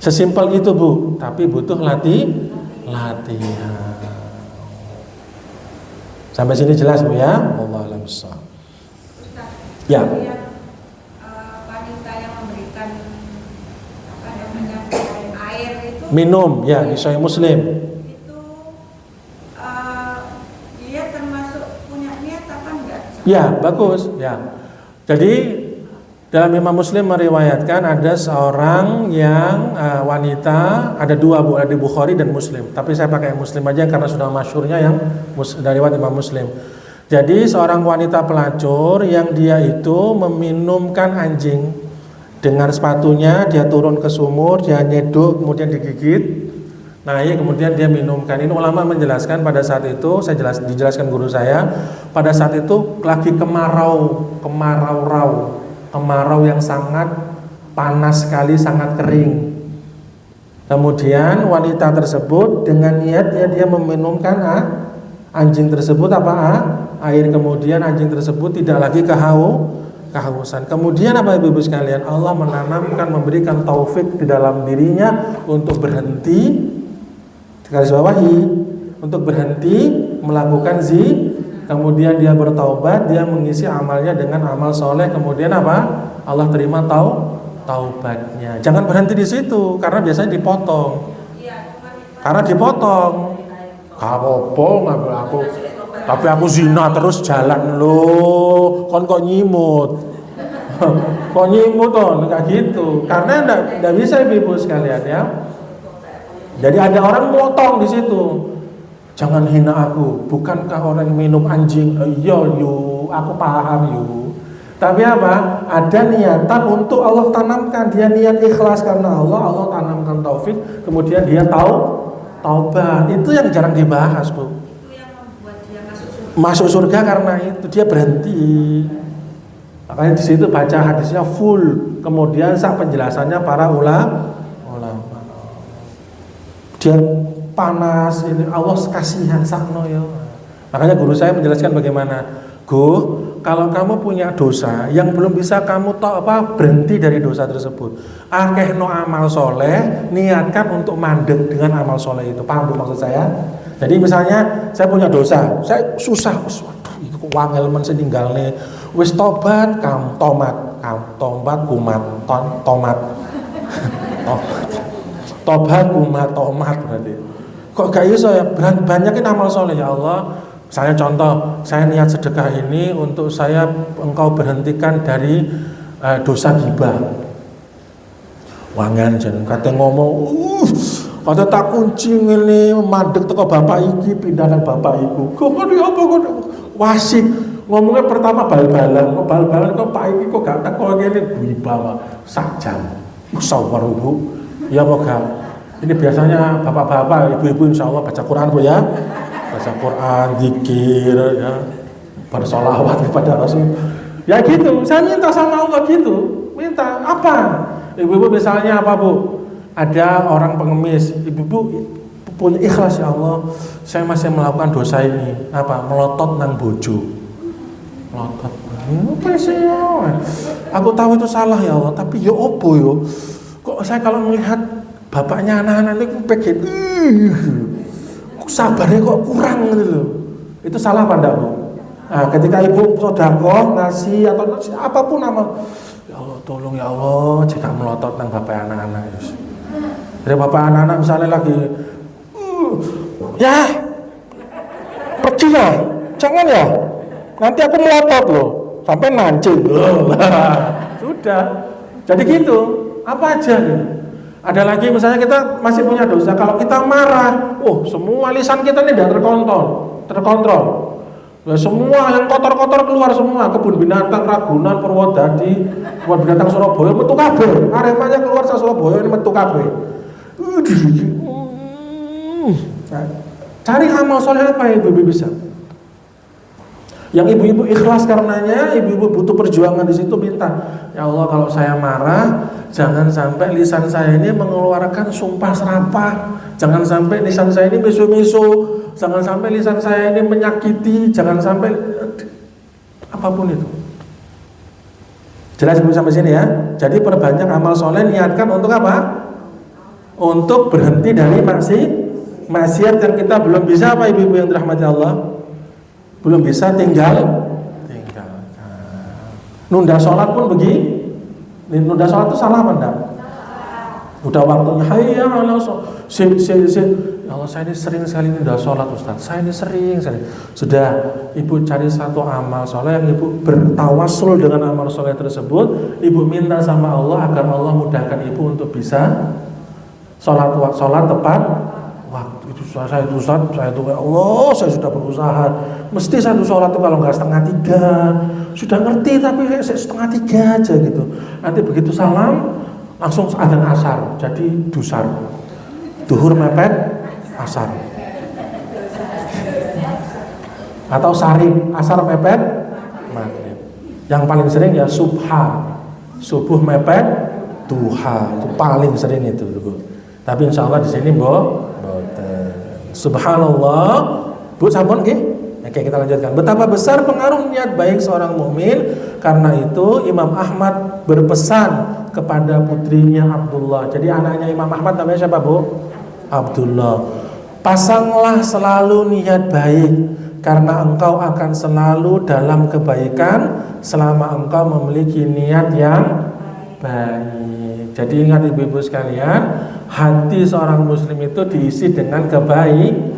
Sesimpel itu Bu, tapi butuh latihan. Sampai sini jelas Bu ya? Wallahu a'lam bishawab. Ya. Wanita yang memberikan air itu Minum ya di Sahih Muslim. Itu dia termasuk punya niat apa enggak? Ya, bagus ya. Jadi dalam Imam Muslim meriwayatkan ada seorang yang wanita, ada 2 Bu, ada di Bukhari dan Muslim. Tapi saya pakai Muslim aja karena sudah masyhurnya yang dari riwayat Imam Muslim. Jadi seorang wanita pelacur yang dia itu meminumkan anjing dengan sepatunya, dia turun ke sumur, dia nyeduk, kemudian digigit. Naik kemudian dia minumkan. Ini ulama menjelaskan pada saat itu, dijelaskan guru saya, pada saat itu lagi kemarau yang sangat panas sekali, sangat kering. Kemudian wanita tersebut dengan niatnya dia meminumkan anjing tersebut air, kemudian anjing tersebut tidak lagi kehausan. Kemudian apa ibu-ibu sekalian, Allah menanamkan, memberikan taufik di dalam dirinya untuk berhenti, garis bawahi, untuk berhenti melakukan kemudian dia bertaubat, dia mengisi amalnya dengan amal soleh, kemudian apa? Allah terima taubatnya. Jangan berhenti di situ, karena biasanya dipotong. Karena dipotong. Apa nggak aku? Tapi aku zina terus jalan loh, kok nyimut. Kok nyimut toh, nggak gitu. Karena nggak bisa ibu sekalian ya. Jadi ada orang potong di situ. Jangan hina aku, bukankah orang yang minum anjing? Iya yu, aku paham yu. Tapi apa? Ada niatan untuk Allah tanamkan. Dia niat ikhlas karena Allah tanamkan taufik. Kemudian dia taubat. Itu yang jarang dibahas Bu. Itu yang membuat dia masuk surga. Masuk surga karena itu dia berhenti. Makanya di situ baca hadisnya full, kemudian sak penjelasannya para ulama. Dia panas ini, Allah kasihan sakno ya. Makanya guru saya menjelaskan bagaimana, kalau kamu punya dosa yang belum bisa kamu berhenti dari dosa tersebut, akehno amal soleh, niatkan untuk mandek dengan amal soleh itu. Paham Bu maksud saya? Jadi misalnya saya punya dosa, saya susah, itu wangel men setinggalne, wis tobat tobat kumat tobat berarti. Kok gak iso ya, banyakin amal soleh ya Allah. Saya contoh, saya niat sedekah ini untuk engkau berhentikan dari dosa ghibah. Wangan jen kate ngomong, kate tak kunci ngene mandek teko bapak iki pindahkan bapak iku. Kok apa kok wasik. Ngomongnya pertama bal-balan kok Pak iki kok gak teko ngene ghibah sak jam. Sabar Bu. Ya kok gak. Ini biasanya bapak-bapak, ibu-ibu insyaallah baca Quran Bu ya. Baca Quran, zikir ya, bersolawat kepada Rasul. Ya gitu, saya minta sama Allah gitu. Minta apa? Ibu-ibu misalnya apa Bu? Ada orang pengemis, ibu-ibu punya ikhlas ya Allah, saya masih melakukan dosa ini. Apa? Melotot nang bojo. Melotot. Apa sih? Aku tahu itu salah ya Allah, tapi ya opo yo. Kok saya kalau melihat bapaknya anak-anak ini pengen sabarnya kok kurang gitu loh. Itu salah apa enggak Bu? Nah, ketika ibu sedekah ngasih atau apapun nama, ya Allah tolong ya Allah jika melotot nang bapak anak-anak. Jadi bapak anak-anak misalnya lagi ya pergi ya, jangan ya, nanti aku melotot loh sampai mancing. Sudah, jadi gitu, apa aja gitu. Ada lagi misalnya kita masih punya dosa, kalau kita marah, semua lisan kita ini tidak terkontrol. Nah, semua yang kotor-kotor keluar semua, kebun binatang Ragunan, Purwodadi, kebun binatang Surabaya, metu kabeh. Aremanya keluar sa Surabaya ini metu kabeh. Nah, cari amal soleh apa yang ibu-ibu bisa? Yang ibu-ibu ikhlas karenanya, ibu-ibu butuh perjuangan di situ, minta, ya Allah kalau saya marah, jangan sampai lisan saya ini mengeluarkan sumpah serapah, jangan sampai lisan saya ini misu-misu, jangan sampai lisan saya ini menyakiti, jangan sampai apapun itu. Jelas sampai sini ya. Jadi perbanyak amal soleh, niatkan untuk apa? Untuk berhenti dari maksiat yang kita belum bisa apa ibu-ibu yang dirahmati Allah? Belum bisa tinggalkan. Nunda sholat pun begini. Nunda sholat itu salah apa enggak? Udah waktunya, hayya ala sholat. Ya Allah, saya ini sering sekali nunda sholat Ustaz. Saya ini sering. Sudah, ibu cari satu amal sholat yang ibu bertawassul dengan amal sholat tersebut. Ibu minta sama Allah agar Allah mudahkan ibu untuk bisa sholat tepat waktu. Itu saya itu Ustaz, ya Allah, saya sudah berusaha. Mesti satu sholat itu kalau nggak 2:30, sudah ngerti tapi saya 2:30 aja gitu. Nanti begitu salam langsung adzan asar, jadi dusar. Duhur mepet asar. Atau sarip, asar mepet maghrib. Yang paling sering ya subuh mepet duha, itu paling sering itu. Tapi insya Allah di sini subhanallah, Bu sampun nggih. Oke, kita lanjutkan. Betapa besar pengaruh niat baik seorang mukmin. Karena itu Imam Ahmad berpesan kepada putrinya Abdullah. Jadi anaknya Imam Ahmad namanya siapa, Bu? Abdullah. Pasanglah selalu niat baik, karena engkau akan selalu dalam kebaikan selama engkau memiliki niat yang baik. Jadi ingat ibu-ibu sekalian, hati seorang muslim itu diisi dengan kebaikan.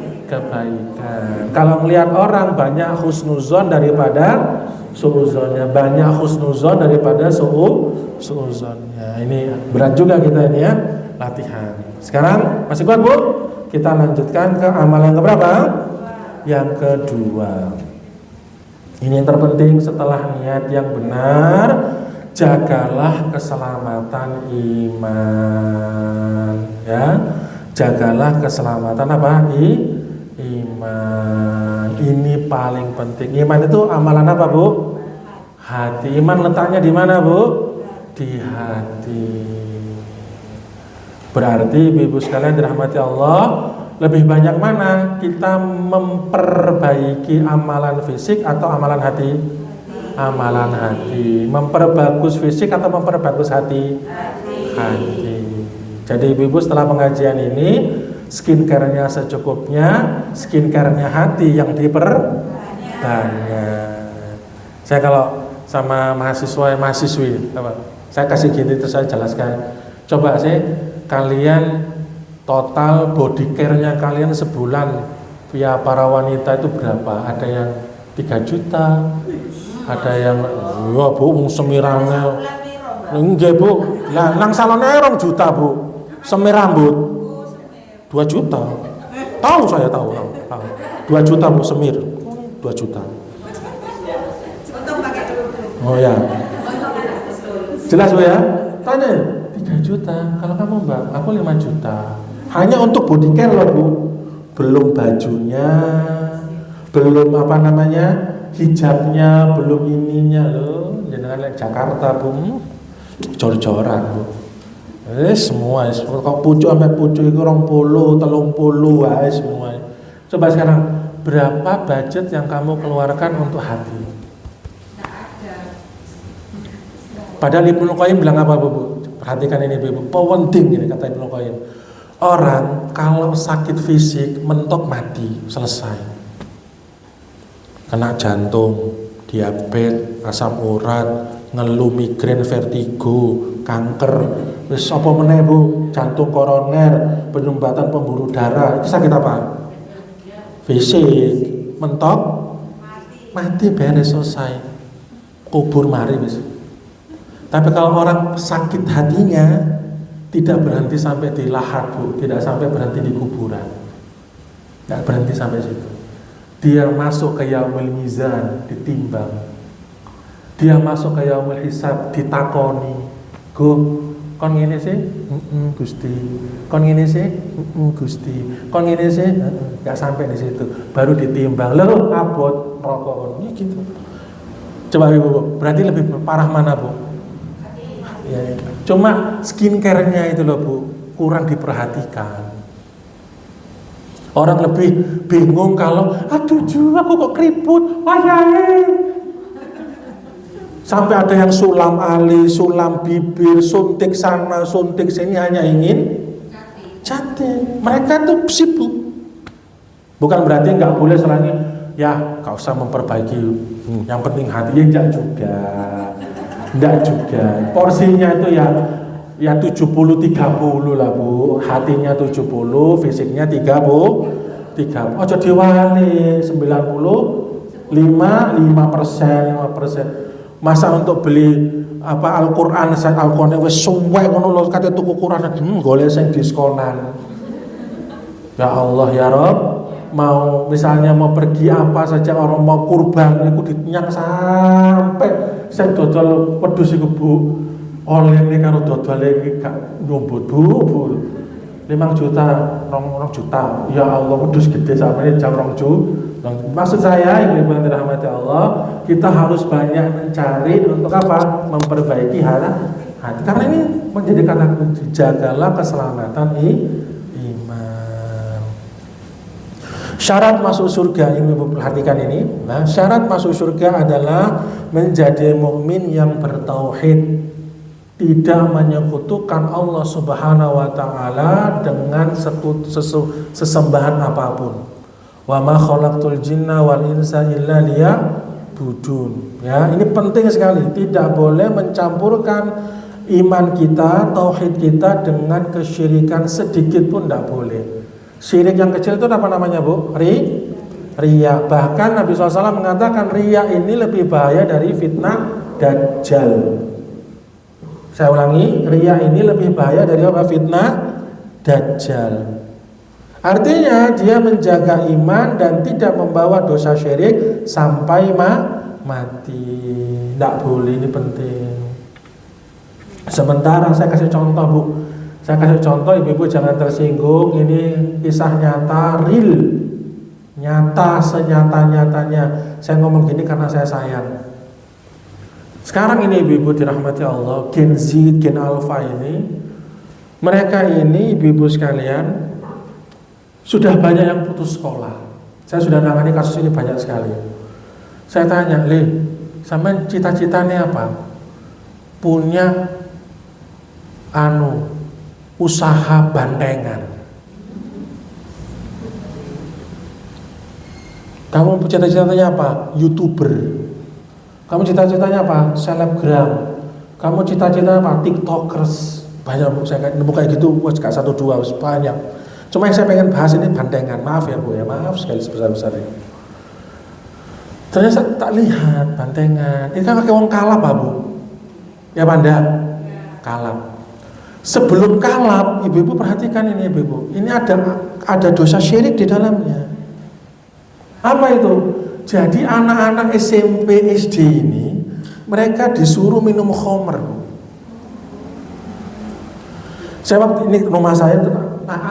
Kalau melihat orang banyak husnuzon daripada suuzonnya, banyak husnuzon daripada suuzonnya. Ini berat juga kita ini ya, latihan. Sekarang masih kuat Bu? Kita lanjutkan ke amal yang keberapa? Yang kedua. Ini yang terpenting setelah niat yang benar. Jagalah keselamatan iman, ya. Jagalah keselamatan apa? Iman. Ini paling penting. Iman itu amalan apa, Bu? hati. Iman letaknya di mana, Bu? Di hati. Berarti ibu sekalian dirahmati Allah, lebih banyak mana kita memperbaiki amalan fisik atau amalan hati? Amalan hati. Memperbagus fisik atau memperbagus hati? Hati. Jadi ibu setelah pengajian ini, skincare-nya secukupnya, skincare-nya hati yang diperbanyak. Saya kalau sama mahasiswi apa? Saya kasih gini terus saya jelaskan. Coba sih kalian total body care-nya kalian sebulan via para wanita itu berapa? Ada yang 3 juta, ada yang wah Bu semirangnya. Nggih Bu, lah nang salone 2 juta Bu. Semir rambut 2 juta. Tahu saya tahu. 2 juta Bu semir. 2 juta. Oh ya. Jelas Bu ya? Tanya 3 juta. Kalau kamu Mbak, aku 5 juta. Hanya untuk body care loh Bu. Belum bajunya, belum apa namanya, hijabnya, belum ininya loh. Jangan Jakarta Bu, jor-joran Bu. Semua, kok pucuk sampai pucuk itu 20, 30 wae semua. Coba sekarang berapa budget yang kamu keluarkan untuk hati? Padahal Ibnu Qayyim bilang apa Bu? Perhatikan ini Bu, penting ini kata Ibnu Qayyim. Orang kalau sakit fisik mentok mati, selesai. Kena jantung, diabetes, asam urat, ngeluh migrain, vertigo, kanker, wis apa meneh Bu, jantung koroner, penyumbatan pembuluh darah. Itu sakit apa? Fisik, mentok mati beres selesai. Kubur mari wis. Tapi kalau orang sakit hatinya tidak berhenti sampai di lahat Bu, tidak sampai berhenti di kuburan. Tidak berhenti sampai situ. Dia masuk ke yaumul mizan, ditimbang. Dia masuk ke yaumul hisab, ditakoni. Go, kon ngene sih? Gusti. Kon ngene sih? Gusti. Kon ngene sih? Enggak sampai di situ. Baru ditimbang. Lho, abot rokok ini gitu. Coba Ibu, berarti lebih parah mana Bu? Ya. Cuma skincare-nya itu loh Bu, kurang diperhatikan. Orang lebih bingung kalau aduh Ju, aku kok keriput, wayahe. Sampai ada yang sulam alis, sulam bibir, suntik sana, suntik sini hanya ingin cantik. Mereka tuh sibuk. Bukan berarti nggak boleh selain ya, nggak usah memperbaiki. Yang penting hati ya juga. Enggak juga. Porsinya itu ya 70-30 lah Bu. Hatinya 70, fisiknya 30. Oh jadi wali 95%. Masa untuk beli apa Al-Qur'an wis suwek ngono lho kate tuku Qur'an golek sing diskonan. Ya Allah ya Rabb, misalnya mau pergi apa saja, orang mau kurban itu dinyang sampai saya dodol wedhus iku Bu. Oleh karo dodol iki gak nyombot Bu. 5 juta, 2 juta. Ya Allah, wedhus gede sampe jam 2 juta. Maksud saya, ibu yang dirahmati Allah, kita harus banyak mencari untuk apa? Memperbaiki hati. Karena ini menjadi kata kunci, jagalah keselamatan iman. Syarat masuk surga, ini ibu perhatikan ini. Nah, syarat masuk surga adalah menjadi mukmin yang bertauhid, tidak menyekutukan Allah Subhanahu wa taala dengan sesembahan apapun. Wa ma khalaqtul jinna wal insa illa liya'budun. Ya, ini penting sekali. Tidak boleh mencampurkan iman kita, tauhid kita dengan kesyirikan sedikit pun tidak boleh. Syirik yang kecil itu apa namanya Bu? Riya. Bahkan Nabi SAW mengatakan riya ini lebih bahaya dari fitnah Dajjal. Saya ulangi, riya ini lebih bahaya dari apa? Fitnah Dajjal. Artinya dia menjaga iman dan tidak membawa dosa syirik sampai mati. Tidak boleh, ini penting. Sementara saya kasih contoh Bu. Saya kasih contoh, ibu-ibu jangan tersinggung. Ini kisah nyata, real, nyata senyata-nyatanya. Saya ngomong gini karena saya sayang. Sekarang ini ibu-ibu dirahmati Allah, Gen Z, Gen Alpha ini, mereka ini ibu-ibu sekalian sudah banyak yang putus sekolah. Saya sudah nangani kasus ini banyak sekali. Saya tanya, sampean cita-citanya apa? Punya usaha bantengan. Kamu cita-citanya apa? YouTuber. Kamu cita-citanya apa? Selebgram. Kamu cita-citanya apa? TikTokers. Banyak Bu, saya nemu kayak gitu, gak 1 2 banyak. Cuma yang saya pengen bahas ini bantengan. Maaf ya Bu ya, maaf sekali sebesar-besarnya. Ternyata tak lihat bantengan. Ini kan pakai wong kalap Bu. Ya Panda? Kalap. Sebelum kalap, ibu-ibu perhatikan ini ibu-ibu. Ini ada dosa syirik di dalamnya. Apa itu? Jadi anak-anak SMP, SD ini mereka disuruh minum khamr. Saya waktu ini rumah saya itu,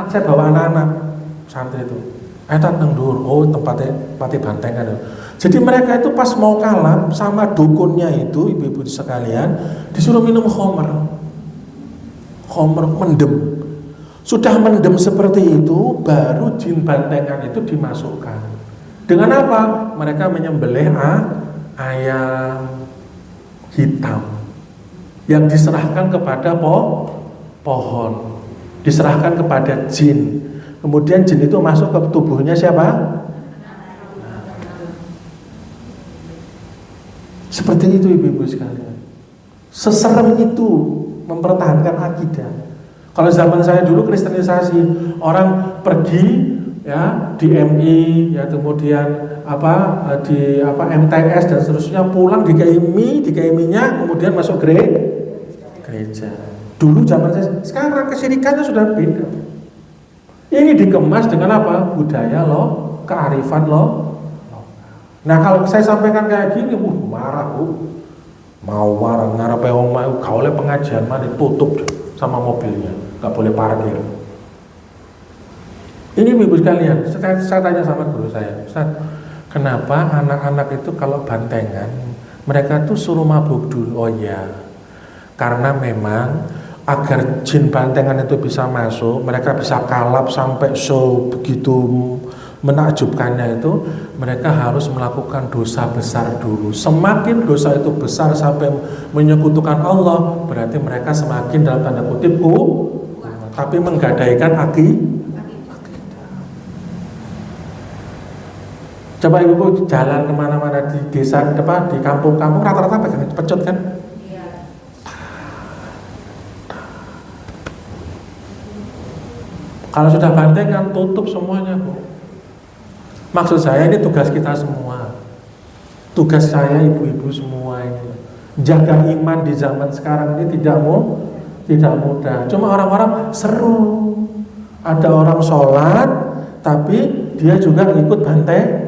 saya bawa anak-anak santri itu. Eta nang dhuwur, tempatnya bantengan. Jadi mereka itu pas mau kalap sama dukunnya itu, ibu-ibu sekalian, disuruh minum khamr. Khamr mendem. Sudah mendem seperti itu, baru jin bantengan itu dimasukkan. Dengan apa? Mereka menyembelih ayam hitam yang diserahkan kepada pohon, diserahkan kepada jin. Kemudian jin itu masuk ke tubuhnya siapa? Seperti itu ibu-ibu sekalian. Seserem itu mempertahankan akidah. Kalau zaman saya dulu kristenisasi, orang pergi ya di MI, ya kemudian di MTS dan seterusnya, pulang dikaiminya, kemudian masuk gereja. Dulu zaman saya, sekarang kesyirikannya sudah beda. Ini dikemas dengan apa? Budaya kearifan Nah kalau saya sampaikan kayak gini, marah Bu. Mau marah, ngarepe wong mau gak oleh pengajian, mari tutup sama mobilnya, gak boleh parkir. Ini ibu sekalian, saya tanya sama guru saya, Ustaz, kenapa anak-anak itu kalau bantengan mereka tuh suruh mabuk dulu? Oh iya, karena memang agar jin bantengan itu bisa masuk, mereka bisa kalap sampai begitu menakjubkannya itu, mereka harus melakukan dosa besar dulu. Semakin dosa itu besar sampai menyekutukan Allah, berarti mereka semakin dalam tanda kutip tapi menggadaikan Coba ibu jalan kemana-mana di desa depan, di kampung-kampung, rata-rata pegang pecut kan? Iya. Kalau sudah bantengan, tutup semuanya Bu. Maksud saya ini tugas kita semua. Tugas saya ibu-ibu semua ini. Jaga iman di zaman sekarang ini tidak mudah. Cuma orang-orang seru. Ada orang sholat, tapi dia juga ikut banteng.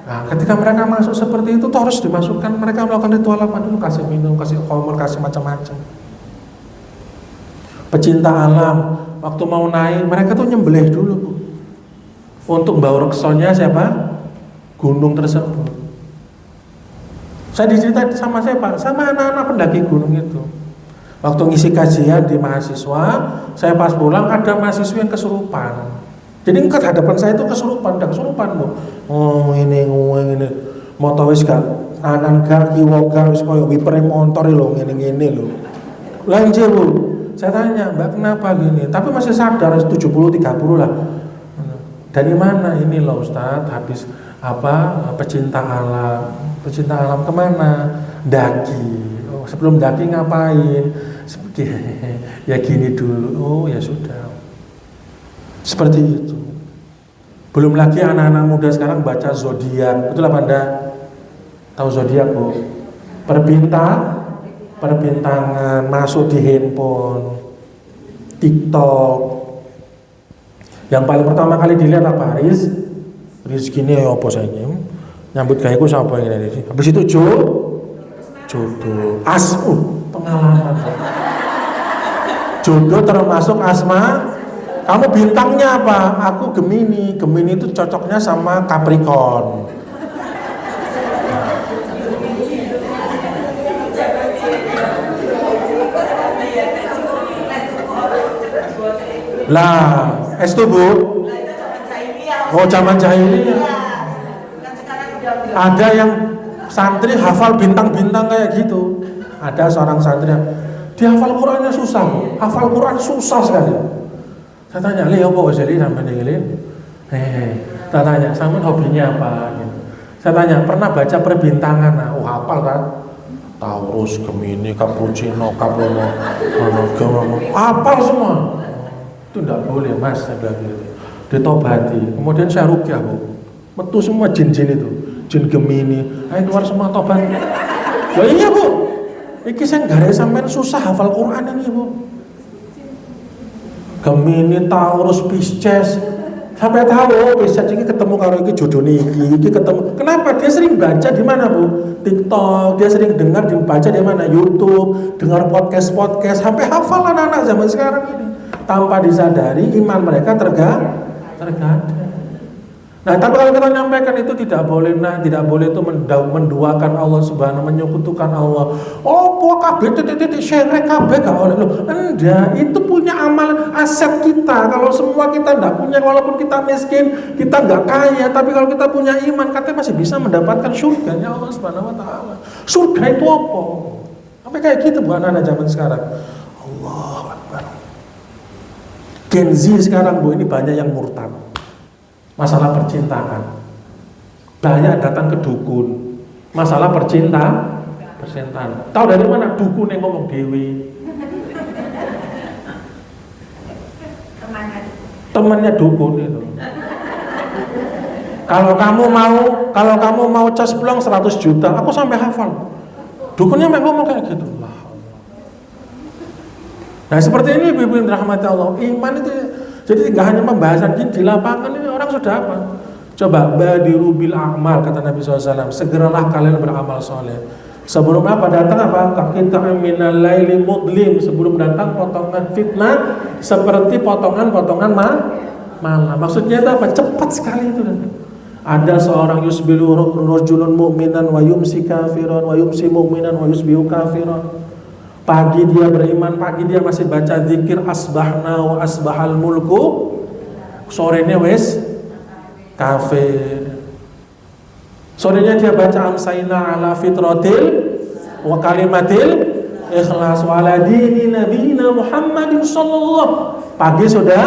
Nah, ketika mereka masuk seperti itu, harus dimasukkan. Mereka melakukan ritual apa dulu? Kasih minum, kasih khamr, kasih macam-macam. Pecinta alam, waktu mau naik, mereka tuh nyembelih dulu Bu. Untuk bawa reksonya siapa? Gunung tersebut. Saya diceritain sama siapa? Sama anak-anak pendaki gunung itu. Waktu ngisi kajian di mahasiswa, saya pas pulang ada mahasiswa yang kesurupan. Jadi ke hadapan saya itu kesurupan Bu. Ini motor wis gak kanan gak kiwa gak wis koyo wipere motor lho ngene lho. Lanjut Bu. Saya tanya, Mbak kenapa gini? Tapi masih sadar 70-30 lah. Dari mana ini loh Ustadz? Habis pecinta alam kemana? Daki. Sebelum daki ngapain? Ya gini dulu. Oh ya sudah. Seperti itu. Belum lagi anak-anak muda sekarang baca zodiak. Betul apa Anda? Tahu zodiak Bu? Perbintangan masuk di handphone, TikTok. Yang paling pertama kali dilihat apa? Rizkine apa saiki? Nyambut gaweku sapa ngene iki. Habis itu jodoh. Pengalaman. Jodoh termasuk asma. Kamu bintangnya apa? Aku Gemini. Gemini itu cocoknya sama Capricorn. Lah, es tuh Bu. Nah, itu zaman jahiliyah. Oh, zaman jahiliyah. Iya. Kan sekarang udah Ada yang santri hafal bintang-bintang kayak gitu. Ada seorang santri yang dia hafal Qurannya susah, hafal Quran susah sekali. Saya tanya, "Li, apa wis li sampean iki?" Saya tanya, "Sampean hobinya apa?" Gitu. Saya tanya, "Pernah baca perbintangan?" Nah, oh hafal kan? Taurus, Gemini, Capricorn, Capricorn, hafal semua. Itu enggak boleh, Mas, saya bilang gitu. Ditobati. Kemudian saya rukyah, Bu. Metu semua jin-jin itu. Jin Gemini, ayo keluar semua tobat. Ya iya Bu, iki saya gak sampean susah hafal Quran ini Bu. Gemini, Taurus, Pisces, sampai tahu oh, Pisces ini ketemu karo iki jodone iki ketemu. Kenapa? Dia sering baca di mana Bu? TikTok, dia sering dengar dibaca di mana? YouTube, dengar podcast, sampai hafal anak-anak zaman sekarang ini. Tanpa disadari iman mereka tergada. Nah, tapi kalau kita nyampaikan itu tidak boleh, tidak boleh itu menduakan Allah Subhanahu, menyekutukan Allah. Oh, kabeh titik syirik kabeh gak oleh loh. Enggak, itu punya amal aset kita. Kalau semua kita enggak punya, walaupun kita miskin, kita enggak kaya, tapi kalau kita punya iman, katanya masih bisa mendapatkan surganya Allah Subhanahu wa taala. Surga itu apa? Sampai kayak gitu Bu anak-anak zaman sekarang. Allahu Akbar. Gen Z sekarang Bu ini banyak yang murtad. Masalah percintaan, banyak datang ke dukun. Masalah percintaan. Tahu dari mana dukun yang ngomong dewi? Temannya dukun itu. Kalau kamu mau cas pulang 100 juta, aku sampai hafal. Dukunnya memang ngomong kayak gitu. Nah seperti ini Ibu yang dirahmati Allah, iman itu. Jadi nggak hanya pembahasan jin di lapangan ini orang sudah apa? Coba badiru bil a'mal kata Nabi SAW, segeralah kalian beramal soleh. Sebelum apa datang apa? Kita minal laili mudlim, sebelum datang potongan fitnah seperti potongan-potongan malam. Maksudnya itu apa? Cepat sekali itu. Ada seorang yusbilu rajulun mu'minan wa yumsi kafiran wa yumsi mu'minan wa yusbihu kafiran. Pagi dia beriman, pagi dia masih baca zikir asbahna wa asbahal mulku, sorenya wes kafir. Sorenya dia baca amsayna ala fitratil wa kalimatil ikhlas wa ala dini nabiyina Muhammadin sallallahu. Pagi sudah.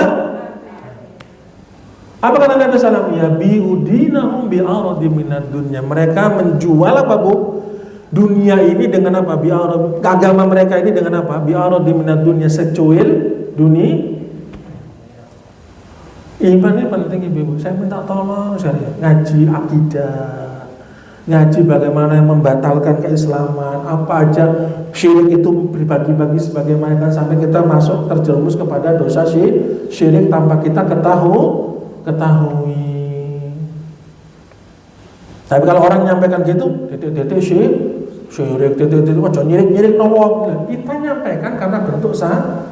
Apa kata Nabi sallallahu ya biudinahum bi'aradi minad dunya. Mereka menjual apa Bu? Dunia ini dengan apa? Agama mereka ini dengan apa? Bi'aradi minad dunya, secuil dunia. Iman ini penting Ibu. Saya minta tolong saya ngaji akidah, ngaji bagaimana yang membatalkan keislaman, apa aja syirik itu dibagi-bagi sebagaimana sampai kita masuk terjerumus kepada dosa syirik tanpa kita ketahui. Tapi kalau orang menyampaikan gitu, titik-titik syirik, titik-titik ojo nyirik-nyirik nawa. Kita nyampaikan karena bentuk saya.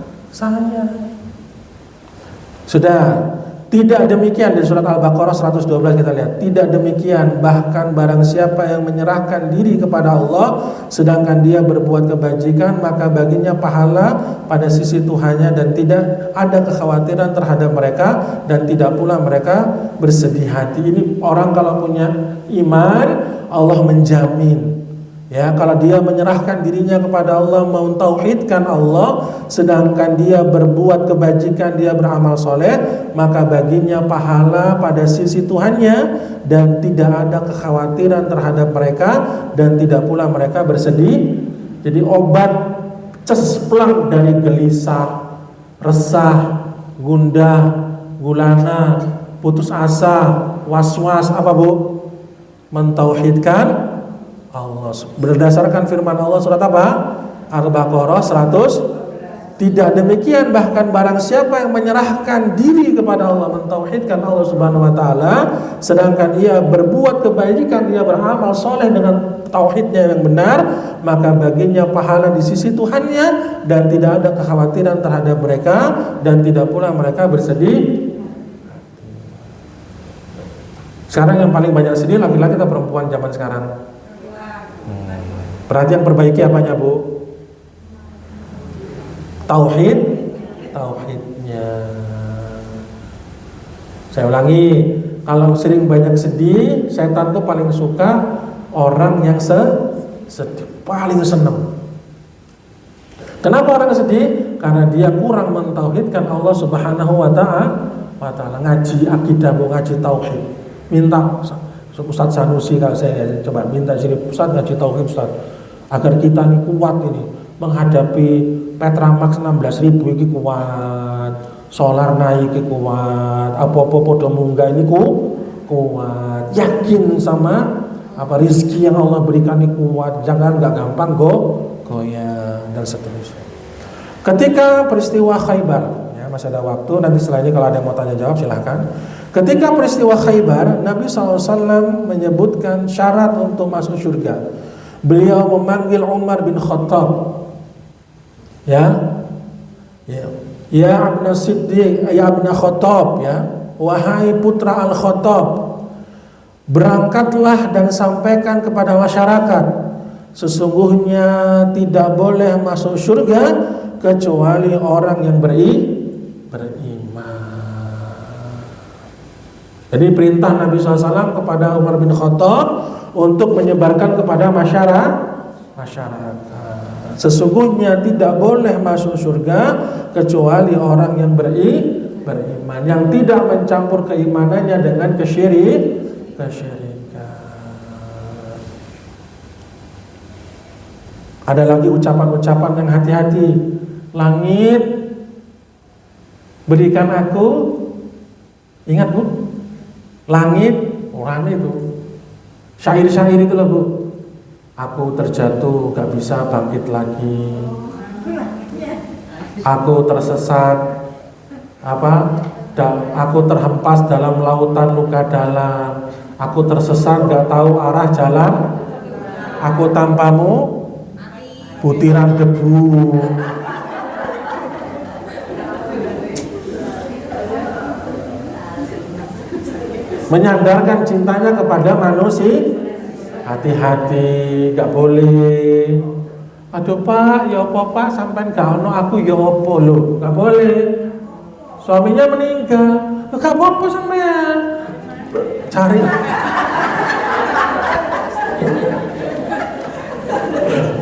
Sudah. Tidak demikian di surat Al-Baqarah 112 kita lihat. Tidak demikian, bahkan barang siapa yang menyerahkan diri kepada Allah sedangkan dia berbuat kebajikan, maka baginya pahala pada sisi Tuhannya dan tidak ada kekhawatiran terhadap mereka dan tidak pula mereka bersedih hati. Ini orang kalau punya iman, Allah menjamin. Ya, kalau dia menyerahkan dirinya kepada Allah, mentauhidkan Allah, sedangkan dia berbuat kebajikan, dia beramal soleh, maka baginya pahala pada sisi Tuhannya dan tidak ada kekhawatiran terhadap mereka dan tidak pula mereka bersedih. Jadi obat cesplak dari gelisah, resah, gundah, gulana, putus asa, was-was apa Bu? Mentauhidkan Allah. Berdasarkan firman Allah surat apa? Al-Baqarah 100. Tidak demikian, bahkan barang siapa yang menyerahkan diri kepada Allah, mentauhidkan Allah Subhanahu wa taala, sedangkan ia berbuat kebaikan, dia beramal soleh dengan tauhidnya yang benar, maka baginya pahala di sisi Tuhannya dan tidak ada kekhawatiran terhadap mereka dan tidak pula mereka bersedih. Sekarang yang paling banyak sedih laki-laki atau perempuan zaman sekarang? Berarti yang perbaiki apanya Bu? Tauhid. sedihnya. Saya ulangi, kalau sering banyak sedih, setan tuh paling suka orang yang sedih, paling seneng. Kenapa orang sedih? Karena dia kurang mentauhidkan Allah Subhanahu wa ta'ala. Ngaji akidah, ngaji tauhid. Minta Ustaz Sanusi, kalau saya coba minta sini, Ustaz ngaji tauhid Ustaz, agar kita ini kuat ini menghadapi Petramax 16.000 ini kuat, solar naik ini kuat, apa-apa podo munggah ini kuat, yakin sama apa rizki yang Allah berikan ini kuat, jangan nggak gampang goyang dan seterusnya. Ketika peristiwa Khaybar, ya masih ada waktu, nanti setelah ini kalau ada yang mau tanya jawab silahkan. Ketika peristiwa Khaybar, Nabi SAW menyebutkan syarat untuk masuk surga. Beliau memanggil Umar bin Khattab, ya Ibn Siddiq, ya Ibn Khattab, ya wahai putra Al-Khattab, berangkatlah dan sampaikan kepada masyarakat, sesungguhnya tidak boleh masuk surga kecuali orang yang beriman. Jadi perintah Nabi SAW kepada Umar bin Khattab untuk menyebarkan kepada masyarakat. Sesungguhnya tidak boleh masuk surga kecuali orang yang beriman, yang tidak mencampur keimanannya dengan kesyirikan. Ada lagi ucapan-ucapan yang hati-hati. Langit, berikan aku, ingat Bu, langit, orang itu syair-syair itu loh Bu, aku terjatuh gak bisa bangkit lagi, aku tersesat, aku terhempas dalam lautan luka dalam, aku tersesat gak tahu arah jalan, aku tanpamu butiran debu. Menyandarkan cintanya kepada manusia. Hati-hati, gak boleh. Aduh Pak, ya apa Pak, sampai gak ono aku ya apa lho, gak boleh. Suaminya meninggal, gak apa-apa sampean. Cari.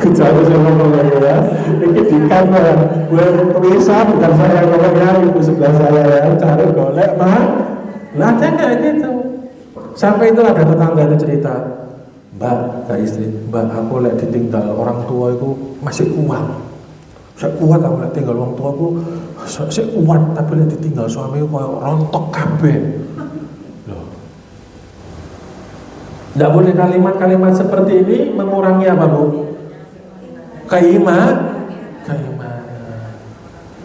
Kecuali sama ngomong ya, ini dikan ya, gue pemirsa bukan saya ngomong ya, ibu sebelah saya ya, cari golek mah. Lah ada kayak gitu. Sampai itu ada tetangga itu cerita, Mbak, ke istri, Mbak aku lek ditinggal orang tua itu masih kuat. Saya kuat aku lek tinggal orang tua aku, saya kuat, tapi lek ditinggal suami aku kayak rontok kabeh. Loh. Tidak boleh kalimat-kalimat seperti ini mengurangi apa Bu? Keimanan.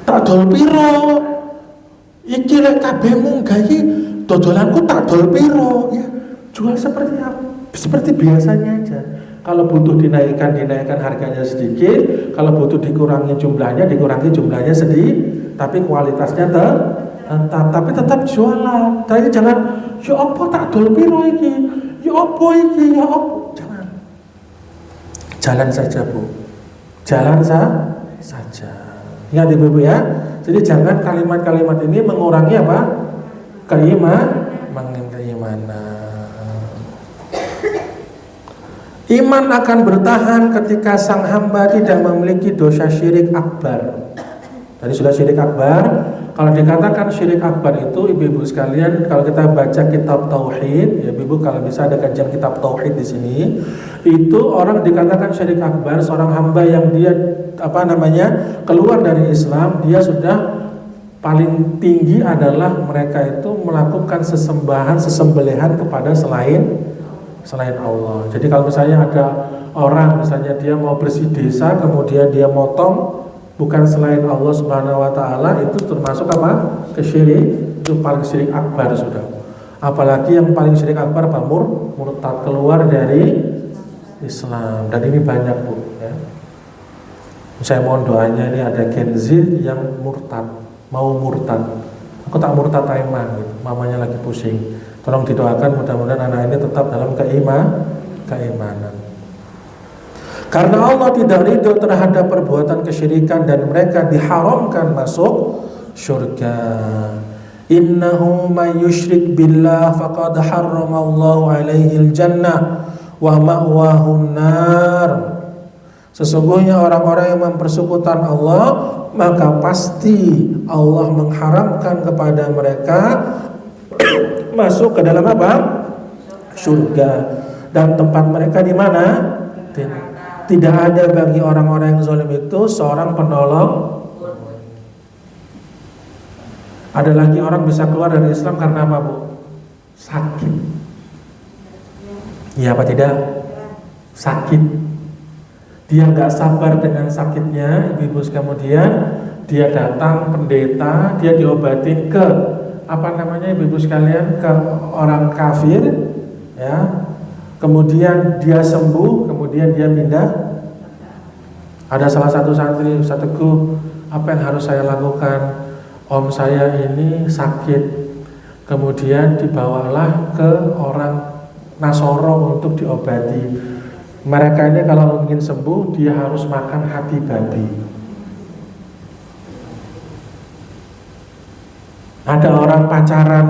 Tak dol piro. Iki lek kabeh munggah iki dodolanku tak dol piro ya. Jual seperti apa? Seperti biasanya aja. Kalau butuh dinaikkan harganya sedikit, kalau butuh dikurangi jumlahnya sedikit, tapi kualitasnya tetap jualan. Tapi jangan ya apa tak dol piro iki? Ya apa iki? Ya apa? Jangan. Jalan saja Bu. Jalan saja. Ingat Ibu ya. Jadi jangan kalimat-kalimat ini mengurangi apa? Keimanan. Iman akan bertahan ketika sang hamba tidak memiliki dosa syirik akbar. Tadi sudah syirik akbar. Kalau dikatakan syirik akbar itu, ibu-ibu sekalian, kalau kita baca kitab tauhid, ya ibu kalau bisa ada kajian kitab tauhid di sini, itu orang dikatakan syirik akbar, seorang hamba yang dia keluar dari Islam, dia sudah paling tinggi adalah mereka itu melakukan sesembelihan kepada selain Allah. Jadi kalau misalnya ada orang, misalnya dia mau bersih desa, kemudian dia motong bukan selain Allah Subhanahu wa ta'ala, itu termasuk apa? Kesyirik, itu paling syirik akbar sudah. Apalagi yang paling syirik akbar apa? Murtad, keluar dari Islam. Dan ini banyak Bu ya. Saya mohon doanya, ini ada Gen Z yang mau murtad. Aku tak murtad Taiman gitu. Mamanya lagi pusing. Tolong didoakan mudah-mudahan anak ini tetap dalam keimanan. Karena Allah tidak ridho terhadap perbuatan kesyirikan dan mereka diharamkan masuk surga. Innahu may yusyrik billah faqad harramallahu alaihil jannah wa ma'wahun nar. Sesungguhnya orang-orang yang mempersekutukan Allah, maka pasti Allah mengharamkan kepada mereka masuk ke dalam apa? Surga. Dan tempat mereka di mana? Tidak ada bagi orang-orang yang zalim itu seorang penolong. Ada lagi orang bisa keluar dari Islam karena apa, Bu? Sakit. Iya apa tidak? Sakit. Dia nggak sabar dengan sakitnya, ibu-ibu, kemudian dia datang pendeta, dia diobatin ke apa namanya, ibu-ibu sekalian, ke orang kafir, ya. Kemudian dia sembuh, kemudian dia pindah. Ada salah satu santri, Ustaz Teguh, apa yang harus saya lakukan? Om saya ini sakit, kemudian dibawalah ke orang Nasoro untuk diobati. Mereka ini kalau ingin sembuh, dia harus makan hati babi. Ada orang pacaran,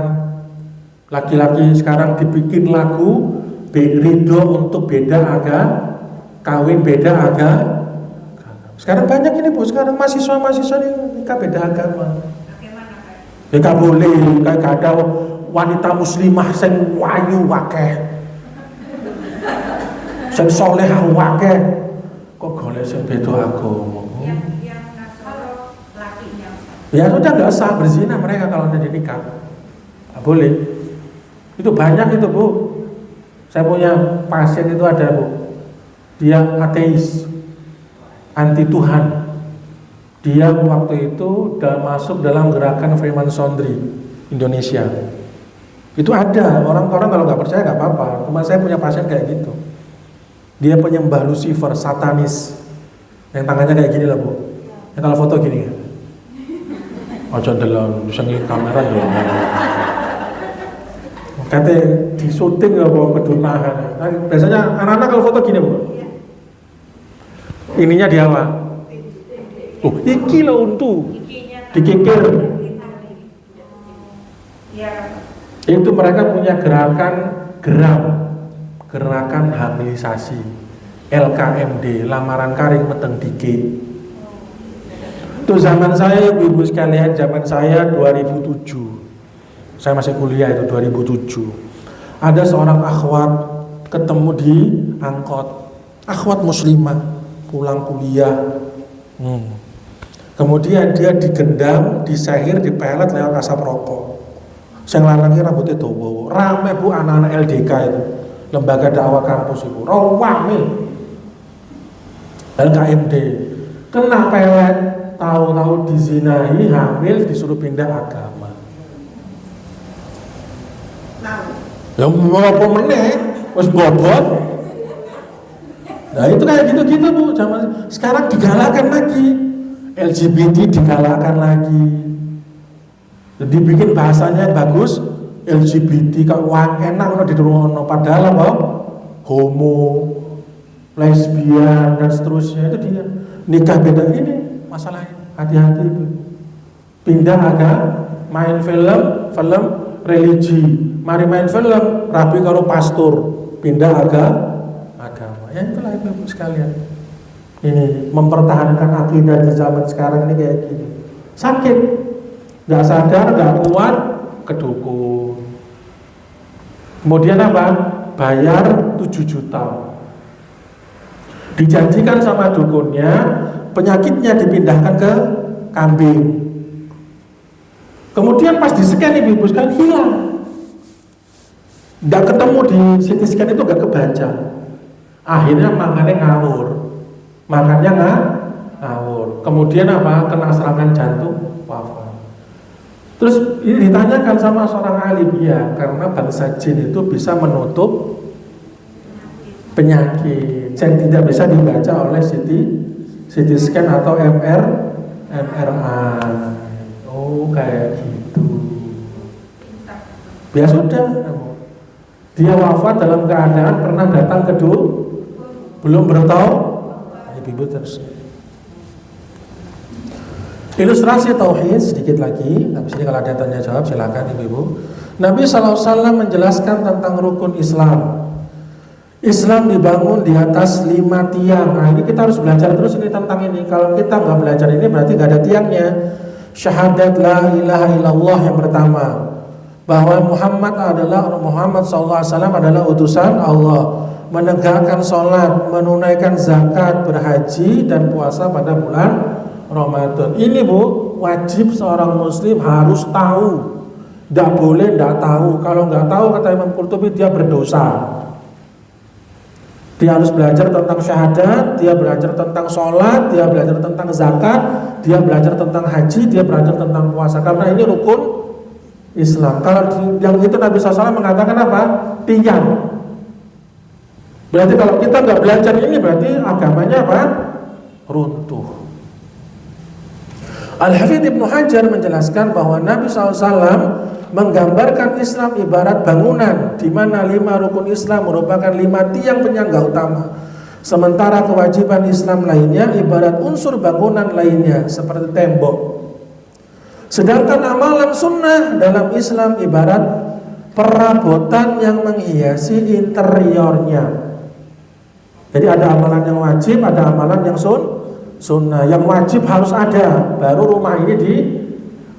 laki-laki sekarang dibikin lagu ridho untuk beda agama, kawin beda agama. Sekarang banyak ini, Bu, sekarang mahasiswa-mahasiswa ini nikah beda agama. Ya gak boleh, kayak ada wanita muslimah sing wayu wakeh, sing solehah wakeh, kok golek sing beda agama. Yang Nasoro lakinya. Ya sudah, nggak sah berzina mereka kalau udah nikah. Nggak boleh. Itu banyak itu, Bu. Saya punya pasien itu ada, Bu. Dia ateis, anti Tuhan. Dia waktu itu udah masuk dalam gerakan Freemasonry Indonesia. Itu ada orang-orang, kalau nggak percaya nggak apa-apa. Cuma saya punya pasien kayak gitu. Dia penyembah Lucifer, satanis, yang tangannya kayak gini lah, Bu. Yang kalau foto gini. Aja dalam bisa ngeliat kamera ya. Katanya di syuting ya, bawa kedunahan. Nah, biasanya anak-anak kalau foto gini, Bu. Ininya di awal. Oh, iki lo untu. Dikikir. Itu mereka punya gerakan hamilisasi, LKMD, lamaran karing meteng dike. Itu zaman saya, ibu-ibu sekalian, zaman saya 2007. Saya masih kuliah itu 2007. Ada seorang akhwat ketemu di angkot, akhwat muslimah pulang kuliah. Kemudian dia digendam, disehir, dipelet lewat asap rokok. Sing lanangnya rambutnya dawa. Rame, Bu, anak-anak LDK itu, lembaga dakwah kampus itu. Rame. LKMD kena pelet, tahu-tahu dizinahi, hamil, disuruh pindah agama. Ya mau apa meneh, wis bobot. Nah itu kayak gitu-gitu, Bu. Zaman sekarang digalakkan lagi, LGBT digalakkan lagi. Jadi bikin bahasanya bagus, LGBT kok enak di dirungono, padahal apa? Homo, lesbian dan seterusnya itu dia. Nikah beda ini masalahnya. Hati-hati itu. Pindah agama, main film religi. Mari main film, rapi karo pastor, pindah agama. Ya itulah ibu sekalian. Ini mempertahankan akidah di zaman sekarang ini kayak gini. Sakit, nggak sadar, nggak kuat, ke dukun. Kemudian apa? Bayar 7 juta. Dijanjikan sama dukunnya, penyakitnya dipindahkan ke kambing. Kemudian pas di-scan ibu sekalian hilang. Nggak ketemu di CT scan itu, nggak kebaca. Akhirnya makannya ngawur. Kemudian apa? Kena serangan jantung, wafat. Terus ini ditanyakan sama seorang alim, ya karena bangsa jin itu bisa menutup penyakit yang tidak bisa dibaca oleh CT scan atau MRI. Oh kayak gitu. Ya sudah, dia wafat dalam keadaan pernah datang ke belum bertau. Ibu terus. Ilustrasi tauhid sedikit lagi. Habis ini kalau ada tanya jawab silakan ibu-ibu. Nabi SAW menjelaskan tentang rukun Islam. Islam dibangun di atas 5 tiang. Nah ini kita harus belajar terus ini tentang ini. Kalau kita nggak belajar ini berarti nggak ada tiangnya. Syahadat la ilaha illallah yang pertama, bahwa Muhammad SAW adalah utusan Allah. Menegakkan sholat, menunaikan zakat, berhaji dan puasa pada bulan Ramadan. Ini Bu, wajib seorang muslim harus tahu. Tidak boleh tidak tahu. Kalau nggak tahu kata Imam Qurtubi dia berdosa. Dia harus belajar tentang syahadat, dia belajar tentang sholat, dia belajar tentang zakat, dia belajar tentang haji, dia belajar tentang puasa. Karena ini rukun Islam. Kalau yang itu Nabi SAW mengatakan apa? Tiang. Berarti kalau kita nggak belajar ini berarti agamanya apa? Runtuh. Al-Hafidz Ibnu Hajar menjelaskan bahwa Nabi SAW menggambarkan Islam ibarat bangunan di mana 5 rukun Islam merupakan 5 tiang penyangga utama. Sementara kewajiban Islam lainnya ibarat unsur bangunan lainnya seperti tembok. Sedangkan amalan sunnah dalam Islam ibarat perabotan yang menghiasi interiornya. Jadi ada amalan yang wajib, ada amalan yang sunnah. Yang wajib harus ada, baru rumah ini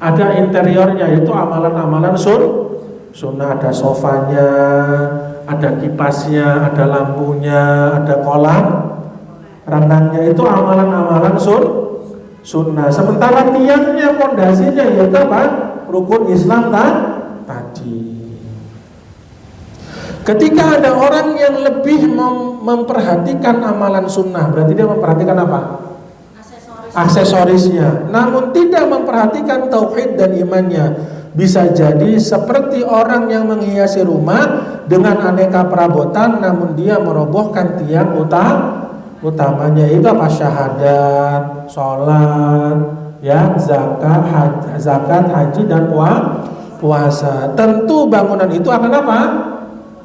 ada interiornya, yaitu amalan-amalan sunnah. Ada sofanya, ada kipasnya, ada lampunya, ada kolam renangnya. Itu amalan-amalan sunnah. Sementara tiangnya, pondasinya yaitu apa? Rukun Islam tadi. Ketika ada orang yang lebih memperhatikan amalan sunnah, berarti dia memperhatikan apa? Aksesorisnya, namun tidak memperhatikan tauhid dan imannya. Bisa jadi seperti orang yang menghiasi rumah dengan aneka perabotan, namun dia merobohkan tiang utamanya. Itu apa? Syahadat, sholat, ya, zakat, haji dan puasa. Tentu bangunan itu akan apa?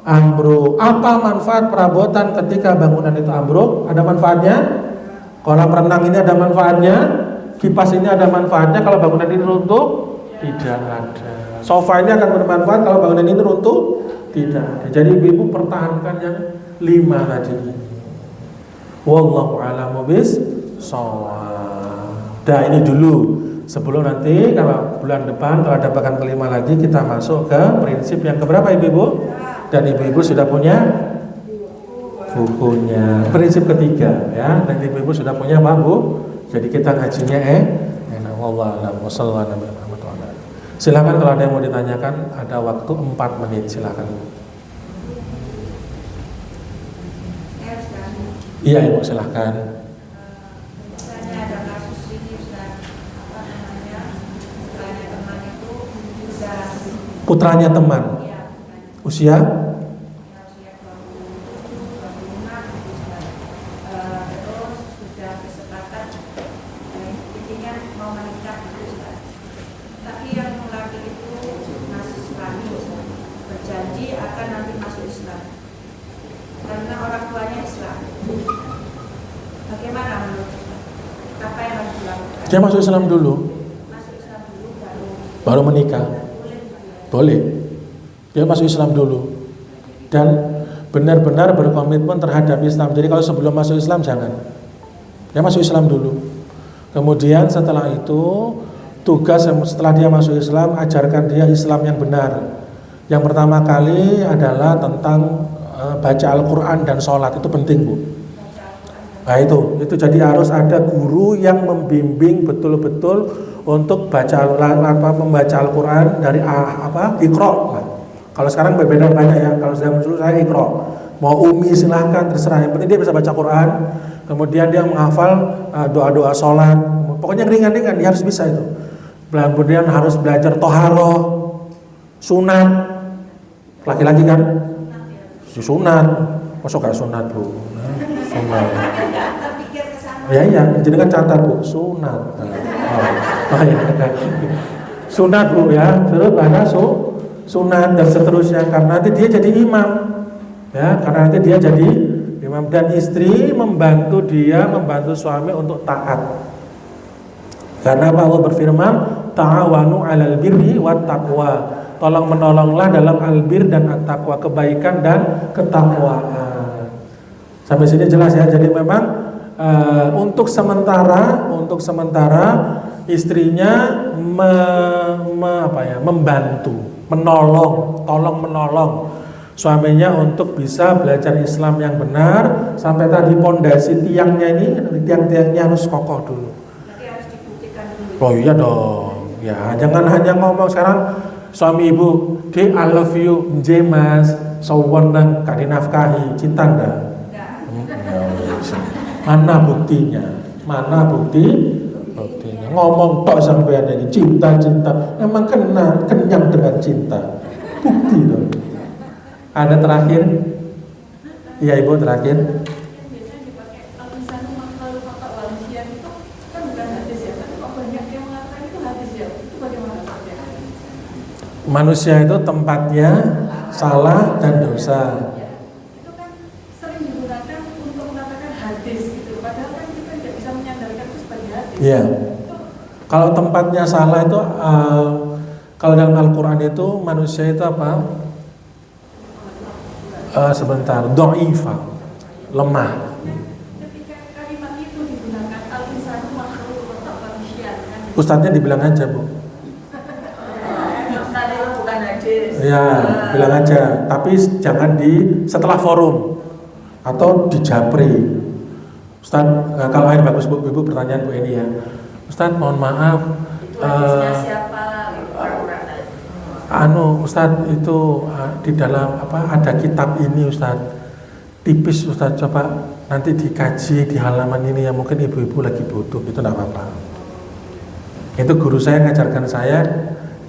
Ambruk. Apa manfaat perabotan ketika bangunan itu ambruk? Ada manfaatnya? Kolam renang ini ada manfaatnya, kipas ini ada manfaatnya. Kalau bangunan ini runtuh, tidak ada. Sofa ini akan bermanfaat kalau bangunan ini runtuh, tidak ada. Jadi ibu pertahankan yang 5 tadi. Wallahu a'lam bishawab. Dah ini dulu. Sebelum nanti kalau bulan depan kalau ada pekan kelima lagi kita masuk ke prinsip yang keberapa ibu-ibu? Dan ibu-ibu sudah punya bukunya, prinsip ketiga ya, dan ibu-ibu sudah punya apa Bu? Jadi kita ngajinya wallahu a'lam wasallallahu alaihi wasallam. Silakan kalau ada yang mau ditanyakan, ada waktu 4 menit, silakan. Iya Ibu, silakan. Misalnya ada kasus ini Ustaz, apa namanya, putranya teman itu sudah Putranya teman, usia terus sudah kesepakatan intinya mau menikah gitu Ustaz. Tapi yang laki itu masih Islami Ustaz, berjanji akan nanti masuk Islam karena orang tuanya Islam. Bagaimana menurut Ustaz? Apa yang harus dilakukan? dia masuk Islam dulu, Masuk Islam dulu baru menikah. Boleh. Dia masuk Islam dulu dan benar-benar berkomitmen terhadap Islam. Jadi kalau sebelum masuk Islam jangan. Dia masuk Islam dulu. Kemudian setelah itu tugas setelah dia masuk Islam, ajarkan dia Islam yang benar. Yang pertama kali adalah tentang baca Al-Quran dan sholat. Itu penting Bu. Nah itu jadi harus ada guru yang membimbing betul-betul untuk membaca Al-Quran dari Iqra. Kalau sekarang berbeda banyak ya. Kalau zaman dulu saya Iqra. Mau umi silahkan, terserah. Yang penting dia bisa baca Quran. Kemudian dia menghafal doa-doa sholat. Pokoknya ringan-ringan dia harus bisa itu. Kemudian harus belajar toharoh, sunat. Laki-laki kan? Sunat. Masuk gak sunat Bu? Sunat. Ya, jadi kan catat Bu, sunat. Oh ya. Sunat Bu ya, terus baca sunat dan seterusnya, karena nanti dia jadi imam. Ya, karena nanti dia jadi imam dan istri membantu suami untuk taat. Karena Allah berfirman, ta'awanu 'alal birri wat taqwa. Tolong menolonglah dalam albir dan at-taqwa, kebaikan dan ketakwaan. Sampai sini jelas ya. Jadi memang untuk sementara istrinya membantu, tolong menolong suaminya untuk bisa belajar Islam yang benar. Sampai tadi pondasi tiang-tiangnya harus kokoh dulu. Nanti harus dibuktikan dulu. Oh iya dong. Ya, jangan hanya ngomong sekarang suami ibu, "Dek, I love you, nje Mas, sawon nang gak dinafkahi, cinta ndak?" Mana buktinya? Buktinya? Ngomong tok sampean ini cinta. Emang kenyang dengan cinta. Bukti dong. Ada terakhir? Iya Ibu, terakhir. Biasanya dipakai al-insanu makhluk maka manusia itu kan bukan hadis ya, tapi kok banyak yang mengatakan itu hadis ya. Itu bagaimana Pak? Manusia itu tempatnya salah dan dosa. Itu kan sering digunakan untuk mengatakan hadis gitu. Padahal kan kita tidak bisa menyandarkan itu sebagai hadis. Iya. Kalau tempatnya salah itu kalau dalam Al-Quran itu manusia itu apa? Dha'ifa, lemah. Ketika kalimat itu digunakan al-insanu makhluk maka manusia kan. Ustadznya dibilang aja Bu. Tadi itu bukan hadis. Ya, bilang aja. Tapi jangan setelah forum atau di japri. Ustadz, kalau akhir bagus Bu, Ibu pertanyaan Bu ini ya. Ustadz, mohon maaf. Hadisnya siapa? Ustadz itu di dalam ada kitab ini Ustadz. Tipis Ustadz, coba nanti dikaji di halaman ini ya, mungkin ibu-ibu lagi butuh, itu enggak apa-apa. Itu guru saya ngajarkan saya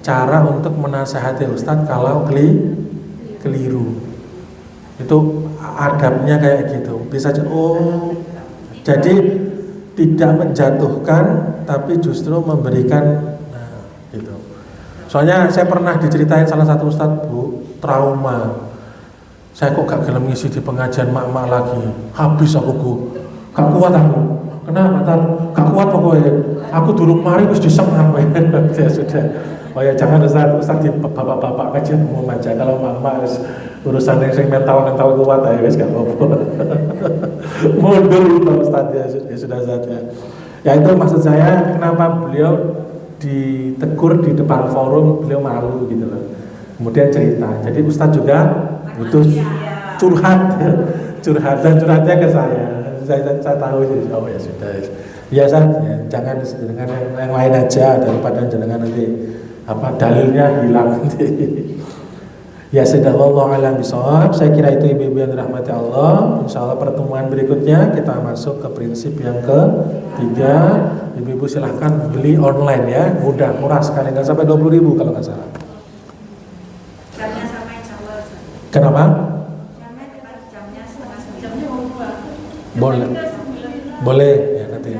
cara untuk menasehati Ustadz kalau keliru. Itu adabnya kayak gitu. Bisa jadi tidak menjatuhkan tapi justru memberikan gitu. Soalnya saya pernah diceritain salah satu Ustadz Bu, trauma. Saya kok gak gelem ngisi di pengajian mak-mak lagi. Habis aku Bu. Gak kuat aku. Kenapa Tar? Gak kuat pokoknya. Aku durung mari wis disengap. Ya sudah. Oh ya jangan Ustadz di bapak-bapak kajian umum aja. Kalau mak-mak urusan yang mental kuat ya wis gak apa-apa. Mundur itu Ustadz ya sudah saja. Ya itu maksud saya kenapa beliau ditegur di depan forum, beliau malu gitu loh. Kemudian cerita. Jadi Ustadz juga butuh curhat dan curhatnya ke saya. Saya tahu jadi oh ya sudah. Ya jangan dengan yang lain aja daripada jenengan nanti dalilnya hilang nanti. Ya sudah, wallahu a'lam bishawab. Saya kira itu ibu-ibu yang dirahmati Allah. Insyaallah pertemuan berikutnya kita masuk ke prinsip yang ketiga. Ibu-ibu silahkan beli online ya, mudah, murah sekali, nggak sampai 20.000 kalau nggak salah. Jamnya sama insyaallah. Kenapa? Jamnya setengah Jamnya mau buat. Boleh ya nanti.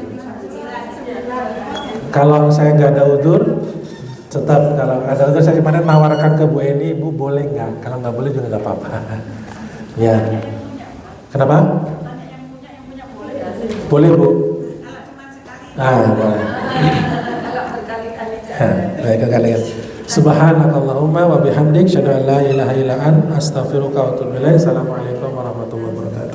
Kalau saya nggak ada udzur, tetap kalau ada udzur saya kemarin nawarkan ke Bu Eni, Bu boleh nggak? Kalau nggak boleh juga nggak apa-apa. Ya. Kenapa? Yang punya boleh ya. Boleh Bu. Kalau cuma sekali. Boleh. Kalau berkali-kali. Baik kalian. Subhanakallahumma wa bihamdik, syada la ilaha illa anta, astaghfiruka wa atubu ilaik. Assalamualaikum warahmatullahi wabarakatuh.